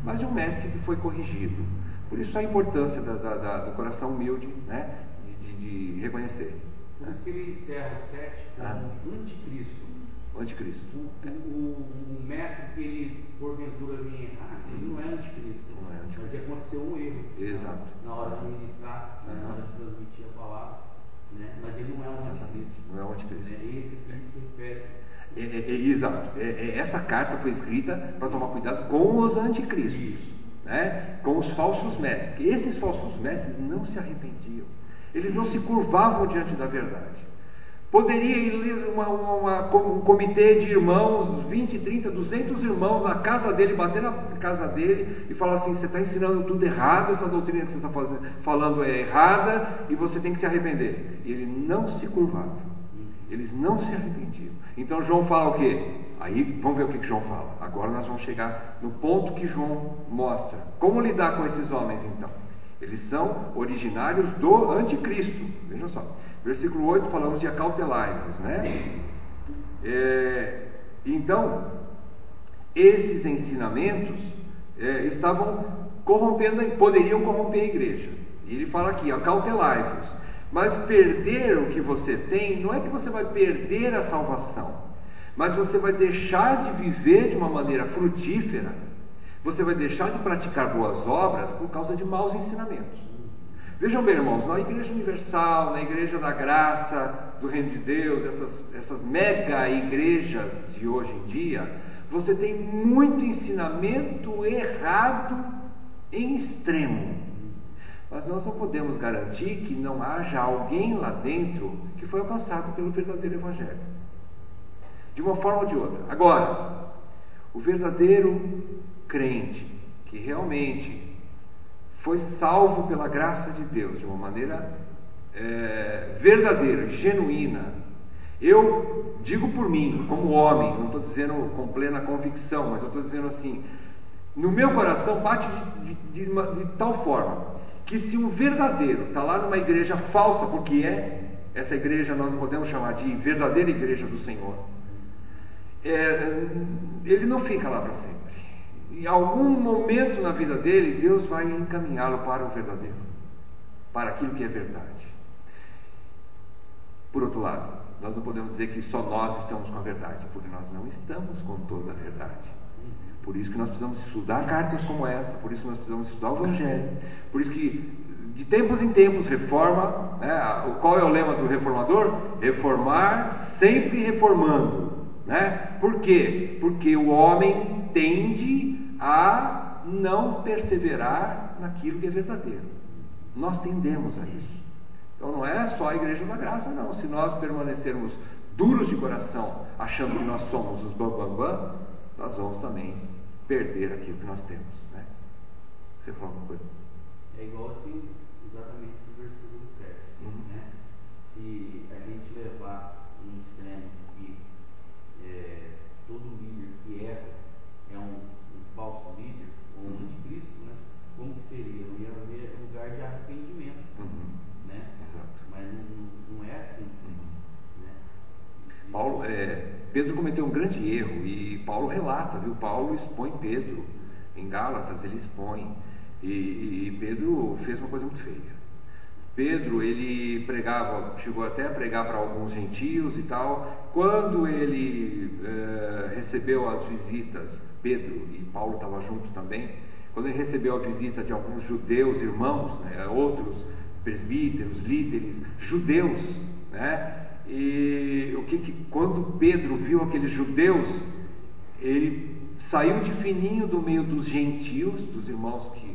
mas de um mestre que foi corrigido. Por isso a importância do coração humilde, né, de reconhecer. Por isso que ele encerra o 7 com o anticristo. O anticristo. O mestre que ele porventura vinha errar, ele não é anticristo. Não é anticristo. Mas aconteceu um erro. Exato. Na hora de ministrar, na hora de transmitir a palavra, né? Mas ele não essa carta foi escrita para tomar cuidado com os anticristos, né? Com os falsos mestres. Porque esses falsos mestres não se arrependiam, eles não se curvavam diante da verdade. Poderia ir um comitê de irmãos, 20, 30, 200 irmãos na casa dele, bater na casa dele e falar assim: você está ensinando tudo errado, essa doutrina que você está falando é errada e você tem que se arrepender. E ele não se curvava, eles não se arrependiam. Então João fala o quê? Aí vamos ver o que João fala. Agora nós vamos chegar no ponto que João mostra. Como lidar com esses homens então? Eles são originários do anticristo. Vejam só. Versículo 8, falamos de acautelai-vos, né? Então, esses ensinamentos estavam corrompendo, poderiam corromper a igreja. E ele fala aqui, acautelai-vos. Mas perder o que você tem, não é que você vai perder a salvação, mas você vai deixar de viver de uma maneira frutífera, você vai deixar de praticar boas obras por causa de maus ensinamentos. Vejam bem, irmãos, na Igreja Universal, na Igreja da Graça, do Reino de Deus, essas mega igrejas de hoje em dia, você tem muito ensinamento errado em extremo. Mas nós não podemos garantir que não haja alguém lá dentro que foi alcançado pelo verdadeiro Evangelho, de uma forma ou de outra. Agora, o verdadeiro crente, que realmente foi salvo pela graça de Deus, de uma maneira verdadeira, genuína. Eu digo por mim, como homem, não estou dizendo com plena convicção, mas eu estou dizendo assim, no meu coração bate de tal forma, que se um verdadeiro está lá numa igreja falsa, porque essa igreja nós não podemos chamar de verdadeira igreja do Senhor, ele não fica lá para sempre. Em algum momento na vida dele, Deus vai encaminhá-lo para o verdadeiro, para aquilo que é verdade. Por outro lado, nós não podemos dizer que só nós estamos com a verdade, porque nós não estamos com toda a verdade. Por isso que nós precisamos estudar cartas como essa, por isso que nós precisamos estudar o Evangelho, por isso que de tempos em tempos reforma, né? Qual é o lema do reformador? Reformar sempre reformando, né? Por quê? Porque o homem tende a não perseverar naquilo que é verdadeiro. Nós tendemos a isso. Então não é só a Igreja da Graça, não. Se nós permanecermos duros de coração, achando que nós somos os bambambam, nós vamos também perder aquilo que nós temos, né? Você falou alguma coisa? É igual assim, exatamente o versículo 7, né? Se a gente levar um extremo que todo líder que erra é um falso líder, ou um anticristo, né? Como que seria? Não ia haver lugar de arrependimento, né? Exato. Mas não é assim, né? Pedro cometeu um grande erro, e Paulo relata, viu? Paulo expõe Pedro, em Gálatas ele expõe, e Pedro fez uma coisa muito feia. Pedro, ele pregava, chegou até a pregar para alguns gentios e tal. Quando ele recebeu as visitas, Pedro, e Paulo estava junto também, quando ele recebeu a visita de alguns judeus irmãos, né, outros presbíteros, líderes judeus, né, e quando Pedro viu aqueles judeus, ele saiu de fininho do meio dos gentios, dos irmãos que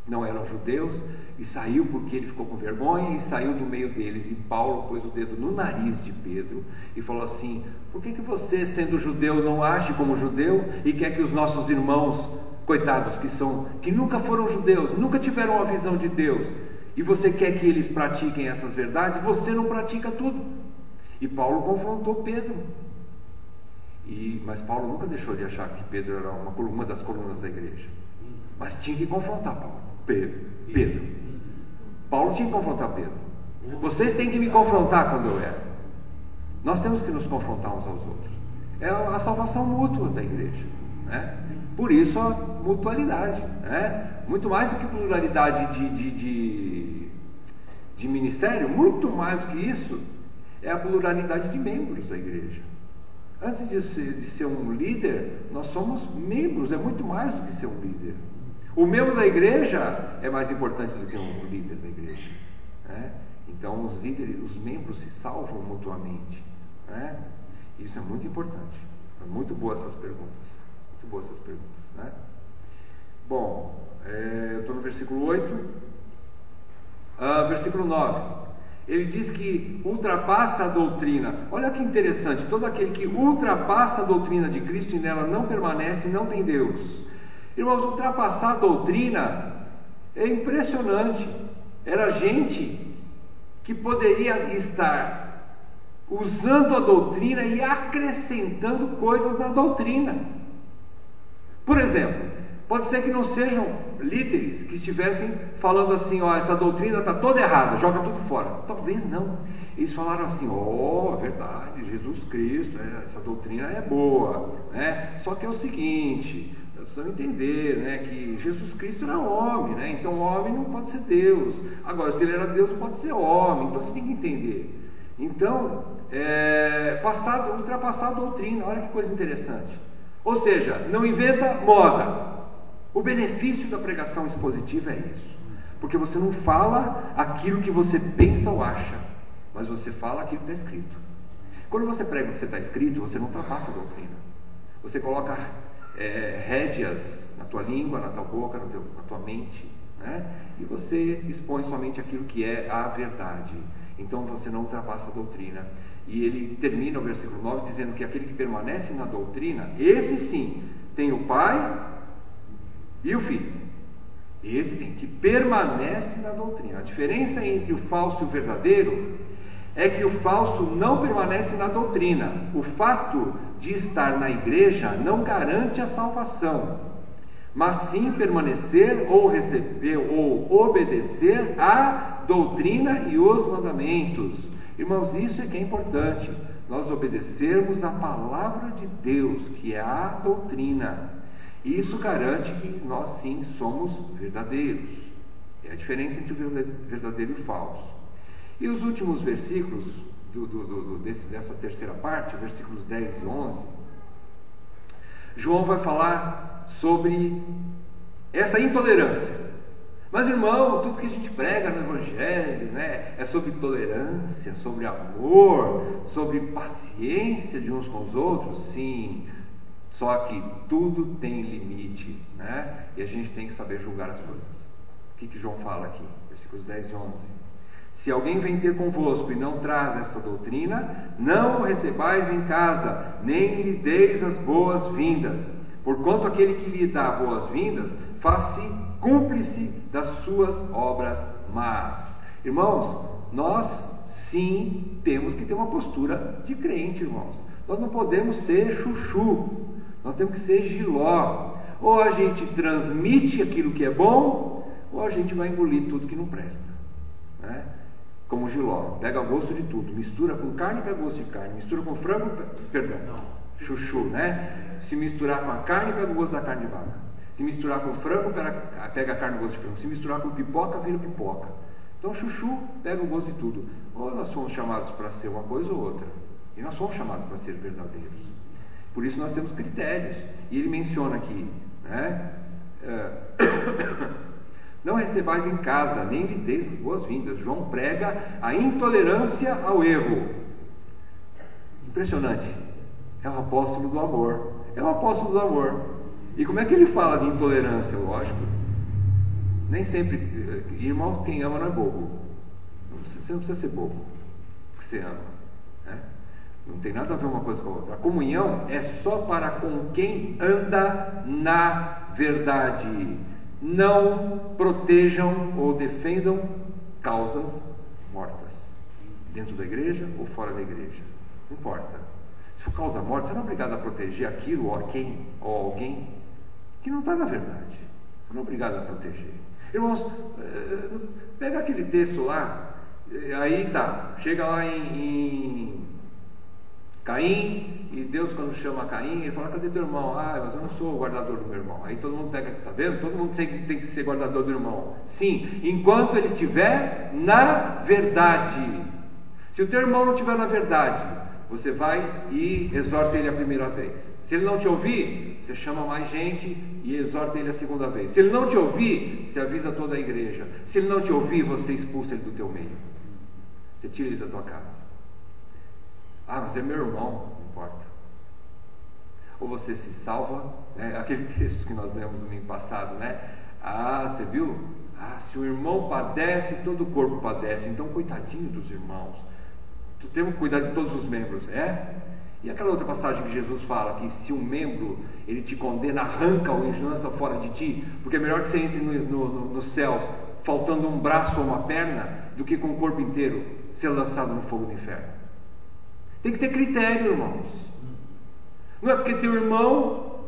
não eram judeus, e saiu porque ele ficou com vergonha, e saiu do meio deles. E Paulo pôs o dedo no nariz de Pedro e falou assim: por que você, sendo judeu, não age como judeu e quer que os nossos irmãos, coitados, que nunca foram judeus, nunca tiveram a visão de Deus, e você quer que eles pratiquem essas verdades? Você não pratica tudo. E Paulo confrontou Pedro. Mas Paulo nunca deixou de achar que Pedro era uma das colunas da igreja. Mas tinha que confrontar Pedro. Paulo tinha que confrontar Pedro. Vocês têm que me confrontar quando eu erro. Nós temos que nos confrontar uns aos outros. É a salvação mútua da igreja, né? Por isso a mutualidade, né? Muito mais do que pluralidade de ministério, muito mais do que isso é a pluralidade de membros da igreja. Antes de ser um líder, nós somos membros, é muito mais do que ser um líder. O membro da igreja é mais importante do que um líder da igreja, né? Então os membros se salvam mutuamente, né? Isso é muito importante. Muito boas essas perguntas. Muito boas essas perguntas, né? Bom, eu estou no versículo 8. Versículo 9. Ele diz que ultrapassa a doutrina. Olha que interessante. Todo aquele que ultrapassa a doutrina de Cristo e nela não permanece, não tem Deus. Irmãos, ultrapassar a doutrina é impressionante. Era gente que poderia estar usando a doutrina e acrescentando coisas na doutrina. Por exemplo, pode ser que não sejam líderes que estivessem falando assim: ó, essa doutrina está toda errada, joga tudo fora. Talvez não. Eles falaram assim: ó, verdade, Jesus Cristo, essa doutrina é boa, né? Só que é o seguinte, nós precisamos entender, né, que Jesus Cristo era homem, né? Então homem não pode ser Deus. Agora, se ele era Deus, não pode ser homem. Então você tem que entender. Então, ultrapassar a doutrina. Olha que coisa interessante. Ou seja, não inventa moda. O benefício da pregação expositiva é isso, porque você não fala aquilo que você pensa ou acha, mas você fala aquilo que está escrito. Quando você prega o que está escrito, você não ultrapassa a doutrina. Você coloca rédeas na tua língua, na tua boca, na tua mente, né? E você expõe somente aquilo que é a verdade. Então você não ultrapassa a doutrina. E ele termina o versículo 9 dizendo que aquele que permanece na doutrina, esse sim, tem o Pai e o Filho. Esse tem, que permanece na doutrina. A diferença entre o falso e o verdadeiro é que o falso não permanece na doutrina. O fato de estar na igreja não garante a salvação, mas sim permanecer ou receber ou obedecer à doutrina e os mandamentos. Irmãos, isso é que é importante, nós obedecermos a palavra de Deus, que é a doutrina. Isso garante que nós sim somos verdadeiros. É a diferença entre o verdadeiro e o falso. E os últimos versículos dessa terceira parte, versículos 10 e 11, João vai falar sobre essa intolerância. Mas, irmão, tudo que a gente prega no Evangelho, né, é sobre tolerância, sobre amor, sobre paciência de uns com os outros. Sim, só que tudo tem limite, né? E a gente tem que saber julgar as coisas. O que João fala aqui? Versículos 10 e 11. Se alguém vem ter convosco e não traz essa doutrina, não o recebais em casa, nem lhe deis as boas-vindas. Porquanto aquele que lhe dá boas-vindas, faz-se cúmplice das suas obras más. Irmãos, nós sim temos que ter uma postura de crente, irmãos. Nós não podemos ser chuchu. Nós temos que ser Giló. Ou a gente transmite aquilo que é bom, ou a gente vai engolir tudo que não presta, né? Como Giló, pega gosto de tudo, mistura com carne, pega gosto de carne, mistura com frango, chuchu, né? Se misturar com a carne, pega o gosto da carne de vaca. Se misturar com frango, pega a carne do gosto de frango. Se misturar com pipoca, vira pipoca. Então chuchu pega o gosto de tudo. Ou nós somos chamados para ser uma coisa ou outra, e nós somos chamados para ser verdadeiros. Por isso nós temos critérios. E ele menciona aqui, né? Não recebais em casa, nem lhe deis as boas-vindas. João prega a intolerância ao erro. Impressionante. É o apóstolo do amor. É o apóstolo do amor. E como é que ele fala de intolerância? Lógico, nem sempre, irmão, quem ama não é bobo. Você não precisa ser bobo, porque você ama, né? Não tem nada a ver uma coisa com a outra. A comunhão é só para com quem anda na verdade. Não protejam ou defendam causas mortas, dentro da igreja ou fora da igreja, não importa. Se for causa morta, você não é obrigado a proteger aquilo ou alguém que não está na verdade. Você não é obrigado a proteger. Irmãos, pega aquele texto lá, aí tá, chega lá em Caim, e Deus, quando chama Caim, ele fala: cadê teu irmão? Ah, mas eu não sou o guardador do meu irmão. Aí todo mundo pega, tá vendo? Todo mundo tem que ser guardador do irmão. Sim, enquanto ele estiver na verdade. Se o teu irmão não estiver na verdade, você vai e exorta ele a primeira vez. Se ele não te ouvir, você chama mais gente e exorta ele a segunda vez. Se ele não te ouvir, você avisa toda a igreja. Se ele não te ouvir, você expulsa ele do teu meio. Você tira ele da tua casa. Ah, mas é meu irmão. Não importa. Ou você se salva, né? Aquele texto que nós lemos no domingo passado, né? Ah, você viu? Ah, se o irmão padece, todo o corpo padece. Então, coitadinho dos irmãos. Temos que cuidar de todos os membros, é? E aquela outra passagem que Jesus fala que se um membro ele te condena, arranca-o e lança fora de ti, porque é melhor que você entre nos céus faltando um braço ou uma perna do que com o corpo inteiro ser lançado no fogo do inferno. Tem que ter critério, irmãos. Não é porque teu irmão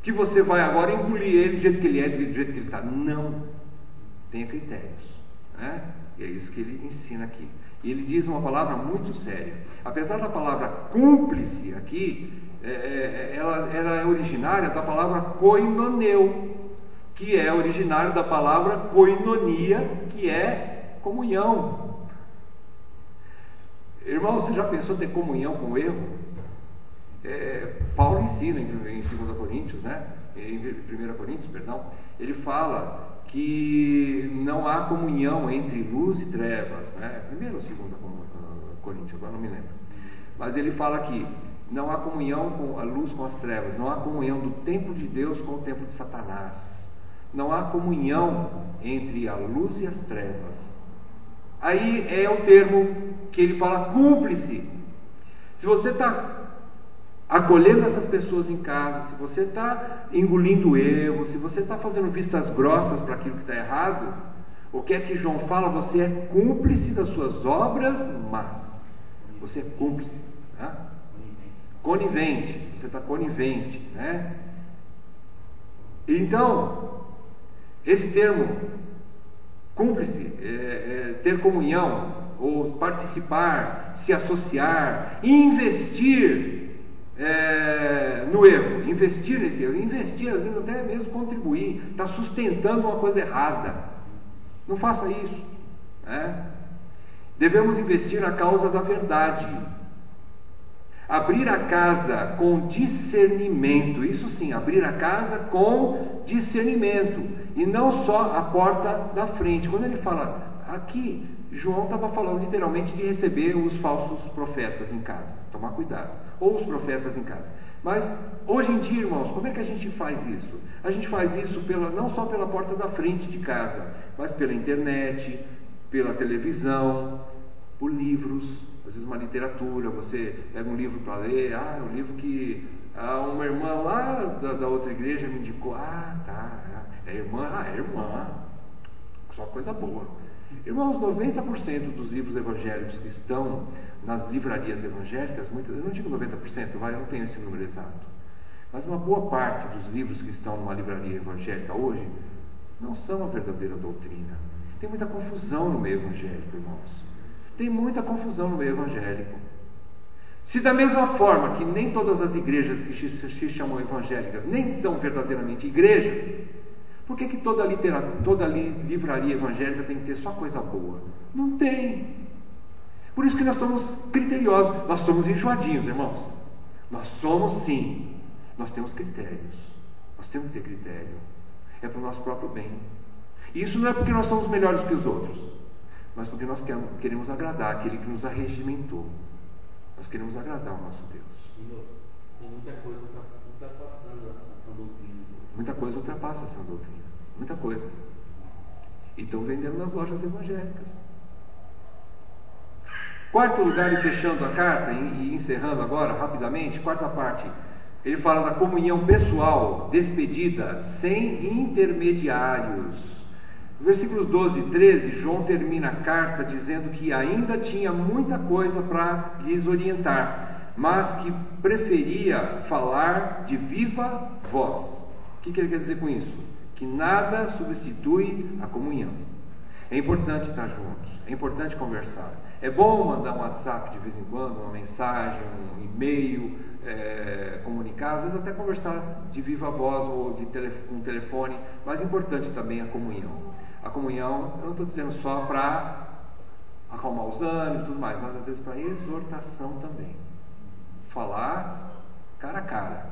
que você vai agora engolir ele do jeito que ele é, do jeito que ele está. Não. Tenha critérios, né? E é isso que ele ensina aqui. E ele diz uma palavra muito séria. Apesar da palavra cúmplice aqui, ela é originária da palavra koinoneu, que é originário da palavra koinonia, que é comunhão. Irmão, você já pensou em ter comunhão com o erro? Paulo ensina em 2 Coríntios, né? Em 1 Coríntios, perdão, ele fala que não há comunhão entre luz e trevas, né? 1 ou 2 Coríntios, agora não me lembro. Mas ele fala que não há comunhão com a luz com as trevas, não há comunhão do templo de Deus com o templo de Satanás. Não há comunhão entre a luz e as trevas. Aí é o termo que ele fala cúmplice. Se você está acolhendo essas pessoas em casa, se você está engolindo erro, se você está fazendo vistas grossas para aquilo que está errado, o que é que João fala? Você é cúmplice das suas obras más. Você é cúmplice, né? Conivente, você está conivente, né? Então, esse termo cúmplice, ter comunhão, ou participar, se associar, investir no erro, investir nesse erro, investir, às vezes até mesmo contribuir, está sustentando uma coisa errada. Não faça isso, né? Devemos investir na causa da verdade, abrir a casa com discernimento, isso sim, abrir a casa com discernimento, e não só a porta da frente. Quando ele fala aqui, João estava falando literalmente de receber os falsos profetas em casa, tomar cuidado, ou os profetas em casa. Mas hoje em dia, irmãos, como é que a gente faz isso? A gente faz isso não só pela porta da frente de casa, mas pela internet, pela televisão, por livros, às vezes uma literatura, você pega um livro para ler, um livro que uma irmã lá da outra igreja me indicou, é irmã, só coisa boa. Irmãos, 90% dos livros evangélicos que estão nas livrarias evangélicas, eu não digo 90%, eu não tenho esse número exato, mas uma boa parte dos livros que estão numa livraria evangélica hoje não são a verdadeira doutrina. Tem muita confusão no meio evangélico, irmãos. Tem muita confusão no meio evangélico. Se da mesma forma que nem todas as igrejas que se chamam evangélicas nem são verdadeiramente igrejas, por que toda livraria evangélica tem que ter só coisa boa? Não tem. Por isso que nós somos criteriosos, nós somos enjoadinhos, irmãos. Nós somos sim, nós temos critérios. Nós temos que ter critério. É para o nosso próprio bem. E isso não é porque nós somos melhores que os outros, mas porque nós queremos agradar aquele que nos arregimentou. Nós queremos agradar o nosso Deus. Tem muita coisa ultrapassando essa doutrina. Muita coisa ultrapassa essa doutrina. Muita coisa. E estão vendendo nas lojas evangélicas. Quarto lugar, e fechando a carta e encerrando agora rapidamente, quarta parte, ele fala da comunhão pessoal, despedida, sem intermediários. Versículos 12 e 13, João termina a carta dizendo que ainda tinha muita coisa para lhes orientar, mas que preferia falar de viva voz. O que ele quer dizer com isso? Que nada substitui a comunhão. É importante estar juntos, é importante conversar. É bom mandar um WhatsApp de vez em quando, uma mensagem, um e-mail, comunicar, às vezes até conversar de viva voz ou com telefone, mas é importante também a comunhão. A comunhão, eu não estou dizendo só para acalmar os ânimos e tudo mais, mas às vezes para exortação também. Falar cara a cara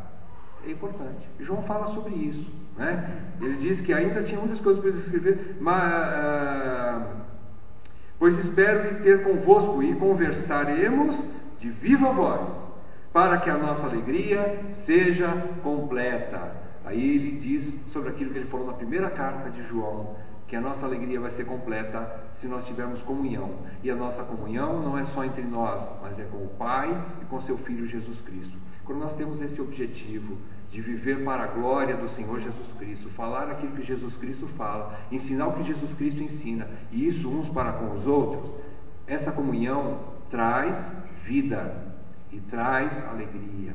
é importante. E João fala sobre isso, né? Ele diz que ainda tinha muitas coisas para escrever, mas, pois espero ter convosco e conversaremos de viva voz, para que a nossa alegria seja completa. Aí ele diz sobre aquilo que ele falou na primeira carta de João, que a nossa alegria vai ser completa se nós tivermos comunhão. E a nossa comunhão não é só entre nós, mas é com o Pai e com seu Filho Jesus Cristo. Quando nós temos esse objetivo de viver para a glória do Senhor Jesus Cristo, falar aquilo que Jesus Cristo fala, ensinar o que Jesus Cristo ensina, e isso uns para com os outros, essa comunhão traz vida e traz alegria.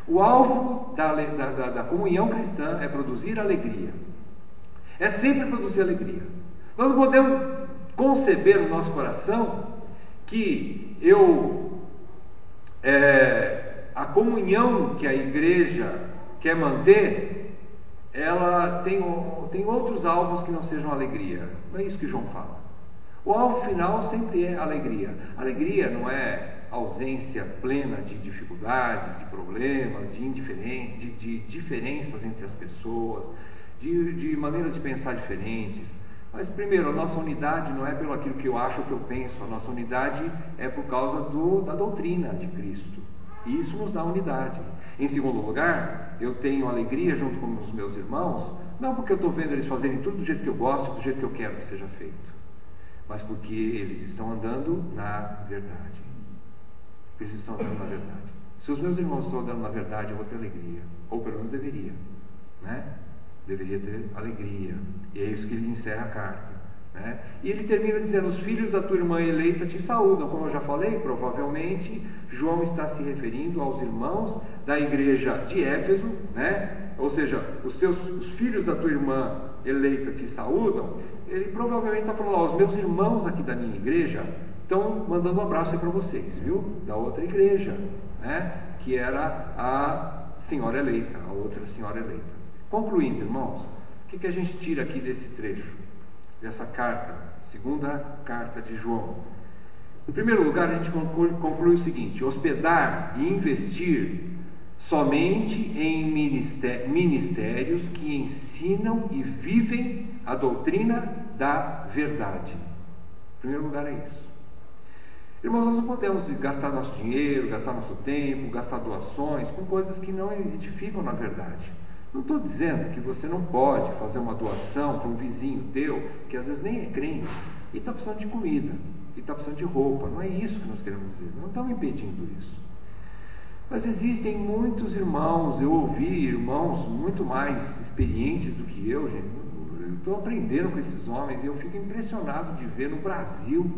O alvo da comunhão cristã é produzir alegria. É sempre produzir alegria. Nós não podemos conceber no nosso coração que a comunhão que a igreja quer manter, ela tem outros alvos que não sejam alegria. Não é isso que João fala. O alvo final sempre é alegria. Alegria não é ausência plena de dificuldades, de problemas, de diferenças entre as pessoas, de maneiras de pensar diferentes. Mas primeiro, a nossa unidade não é pelo aquilo que eu acho ou que eu penso. A nossa unidade é por causa da doutrina de Cristo. E isso nos dá unidade. Em segundo lugar, eu tenho alegria junto com os meus irmãos, não porque eu estou vendo eles fazerem tudo do jeito que eu gosto, do jeito que eu quero que seja feito, mas porque eles estão andando na verdade. Eles estão andando na verdade. Se os meus irmãos estão andando na verdade, eu vou ter alegria. Ou pelo menos deveria, né? Deveria ter alegria. E é isso que ele encerra a carta, né? E ele termina dizendo: os filhos da tua irmã eleita te saúdam. Como eu já falei, provavelmente João está se referindo aos irmãos da igreja de Éfeso, né? Ou seja, os filhos da tua irmã eleita te saúdam. Ele provavelmente está falando: os meus irmãos aqui da minha igreja estão mandando um abraço aí para vocês, viu? Da outra igreja, né? Que era a senhora eleita, a outra senhora eleita. Concluindo, irmãos, o que a gente tira aqui desse trecho, dessa carta, segunda carta de João? Em primeiro lugar, a gente conclui o seguinte: hospedar e investir somente em ministérios que ensinam e vivem a doutrina da verdade. Em primeiro lugar é isso. Irmãos, nós não podemos gastar nosso dinheiro, gastar nosso tempo, gastar doações com coisas que não edificam na verdade. Não estou dizendo que você não pode fazer uma doação para um vizinho teu, que às vezes nem é crente, e está precisando de comida, e está precisando de roupa. Não é isso que nós queremos dizer, não estamos impedindo isso. Mas existem muitos irmãos, eu ouvi irmãos muito mais experientes do que eu, gente. Eu estou aprendendo com esses homens e eu fico impressionado de ver no Brasil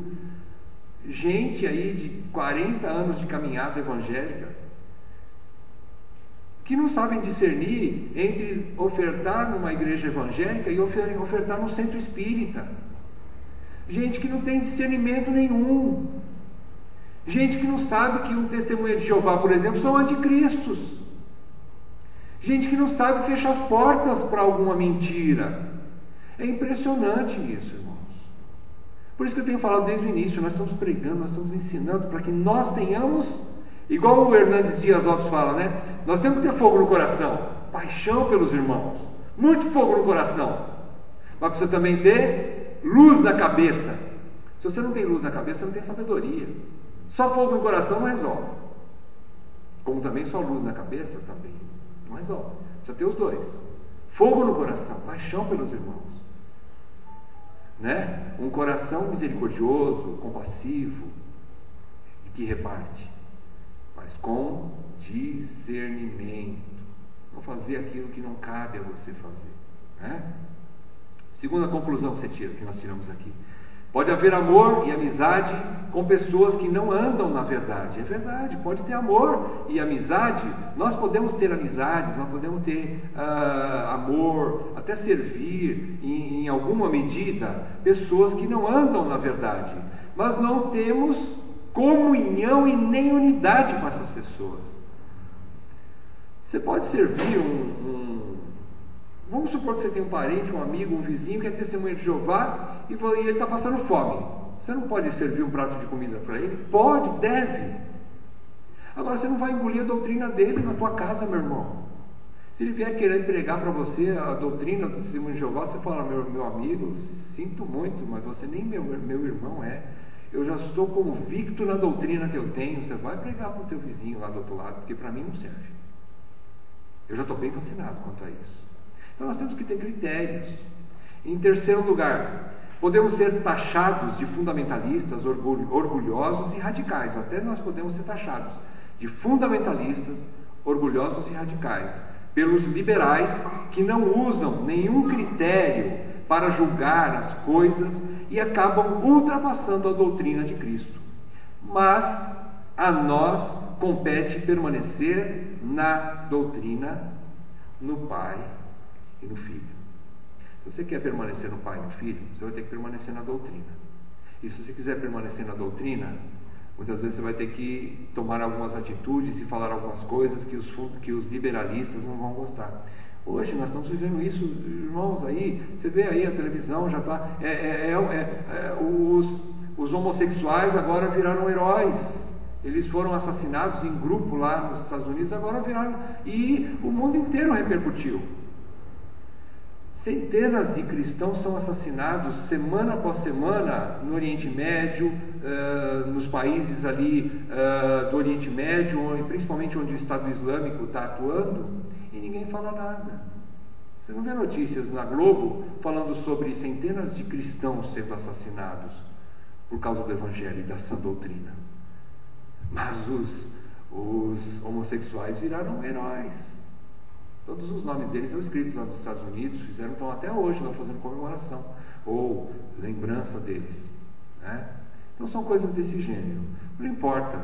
gente aí de 40 anos de caminhada evangélica que não sabem discernir entre ofertar numa igreja evangélica e ofertar no centro espírita. Gente que não tem discernimento nenhum. Gente que não sabe que o testemunho de Jeová, por exemplo, são anticristos. Gente que não sabe fechar as portas para alguma mentira. É impressionante isso, irmãos. Por isso que eu tenho falado desde o início, nós estamos pregando, nós estamos ensinando para que nós tenhamos, igual o Hernandes Dias Lopes fala, né? Nós temos que ter fogo no coração, paixão pelos irmãos, muito fogo no coração, mas você também ter luz na cabeça. Se você não tem luz na cabeça, você não tem sabedoria. Só fogo no coração não resolve, como também só luz na cabeça também não resolve. Precisa ter os dois: fogo no coração, paixão pelos irmãos, né? Um coração misericordioso, compassivo, que reparte, mas com discernimento. Não fazer aquilo que não cabe a você fazer, né? Segunda conclusão que você tira, que nós tiramos aqui: pode haver amor e amizade com pessoas que não andam na verdade. É verdade, pode ter amor e amizade. Nós podemos ter amizades, nós podemos ter amor, até servir em alguma medida pessoas que não andam na verdade, mas não temos comunhão e nem unidade com essas pessoas. Você pode servir vamos supor que você tem um parente, um amigo, um vizinho que é testemunha de Jeová e ele está passando fome. Você não pode servir um prato de comida para ele? Pode, deve. Agora, você não vai engolir a doutrina dele na tua casa, meu irmão. Se ele vier querer pregar para você a doutrina do testemunho de Jeová, você fala: meu amigo, sinto muito, mas você nem meu irmão é. eu já estou convicto na doutrina que eu tenho, você vai pregar para o teu vizinho lá do outro lado, porque para mim não serve. Eu já estou bem vacinado quanto a isso. Então nós temos que ter critérios. Em terceiro lugar, podemos ser taxados de fundamentalistas, orgulhosos e radicais. Até nós podemos ser taxados de fundamentalistas, orgulhosos e radicais, pelos liberais que não usam nenhum critério para julgar as coisas e acabam ultrapassando a doutrina de Cristo. Mas a nós compete permanecer na doutrina, no Pai e no Filho. Se você quer permanecer no Pai e no Filho, você vai ter que permanecer na doutrina. E se você quiser permanecer na doutrina, muitas vezes você vai ter que tomar algumas atitudes e falar algumas coisas que os liberalistas não vão gostar. Hoje nós estamos vivendo isso, irmãos, aí, você vê aí a televisão, já está... os homossexuais agora viraram heróis. Eles foram assassinados em grupo lá nos Estados Unidos, agora viraram... E o mundo inteiro repercutiu. Centenas de cristãos são assassinados semana após semana no Oriente Médio, nos países ali do Oriente Médio, principalmente onde o Estado Islâmico está atuando, e ninguém fala nada. Você não vê notícias na Globo falando sobre centenas de cristãos sendo assassinados por causa do Evangelho e dessa doutrina. Mas os homossexuais viraram heróis. Todos os nomes deles são escritos lá nos Estados Unidos, estão até hoje lá fazendo comemoração, ou lembrança deles, né? Então são coisas desse gênero. Não importa,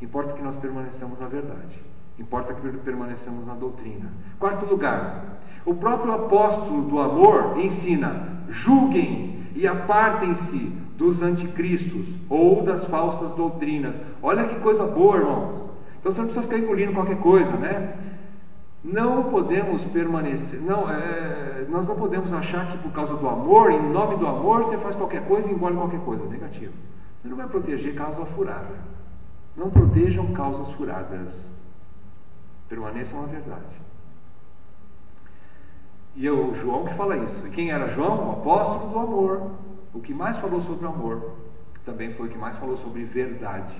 importa que nós permaneçamos na verdade, importa que permaneçamos na doutrina. Quarto lugar, o próprio apóstolo do amor ensina: julguem e apartem-se dos anticristos ou das falsas doutrinas. Olha que coisa boa, irmão. Então você não precisa ficar engolindo qualquer coisa, né? Não podemos permanecer, nós não podemos achar que por causa do amor, em nome do amor, você faz qualquer coisa e engole qualquer coisa. Negativo. Você não vai proteger causa furada. Não protejam causas furadas. Permaneçam na verdade. E é o João que fala isso. E quem era João? O apóstolo do amor. O que mais falou sobre o amor também foi o que mais falou sobre verdade.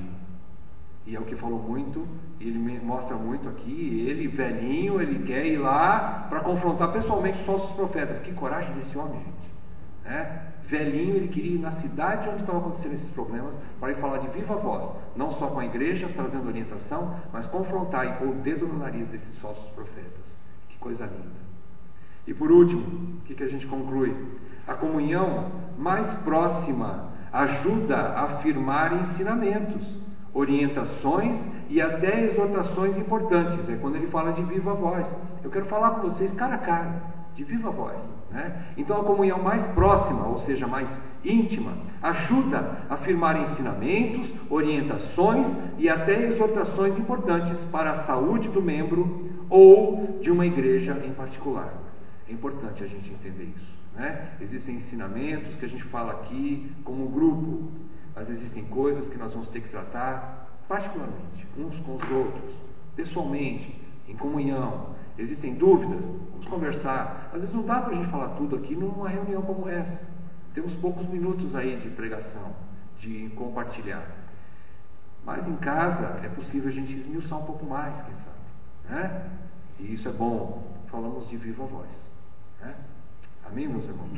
E é o que falou muito, ele me mostra muito aqui. Ele, velhinho, ele quer ir lá para confrontar pessoalmente os falsos profetas. Que coragem desse homem, gente, né? Velhinho, ele queria ir na cidade onde estavam acontecendo esses problemas para ir falar de viva voz, não só com a igreja trazendo orientação, mas confrontar e pôr o dedo no nariz desses falsos profetas. Que coisa linda. E por último, o que a gente conclui? A comunhão mais próxima ajuda a afirmar ensinamentos, orientações e até exortações importantes. É quando ele fala de viva voz. Eu quero falar com vocês cara a cara, de viva voz, né? Então a comunhão mais próxima, ou seja, mais íntima, ajuda a afirmar ensinamentos, orientações e até exortações importantes para a saúde do membro ou de uma igreja em particular. É importante a gente entender isso, né? Existem ensinamentos que a gente fala aqui como grupo, mas existem coisas que nós vamos ter que tratar particularmente, uns com os outros, pessoalmente, em comunhão. Existem dúvidas? Vamos conversar. Às vezes não dá para a gente falar tudo aqui numa reunião como essa. Temos poucos minutos aí de pregação, de compartilhar. Mas em casa é possível a gente esmiuçar um pouco mais, quem sabe, né? E isso é bom. Falamos de viva voz, né? Amém, meus irmãos?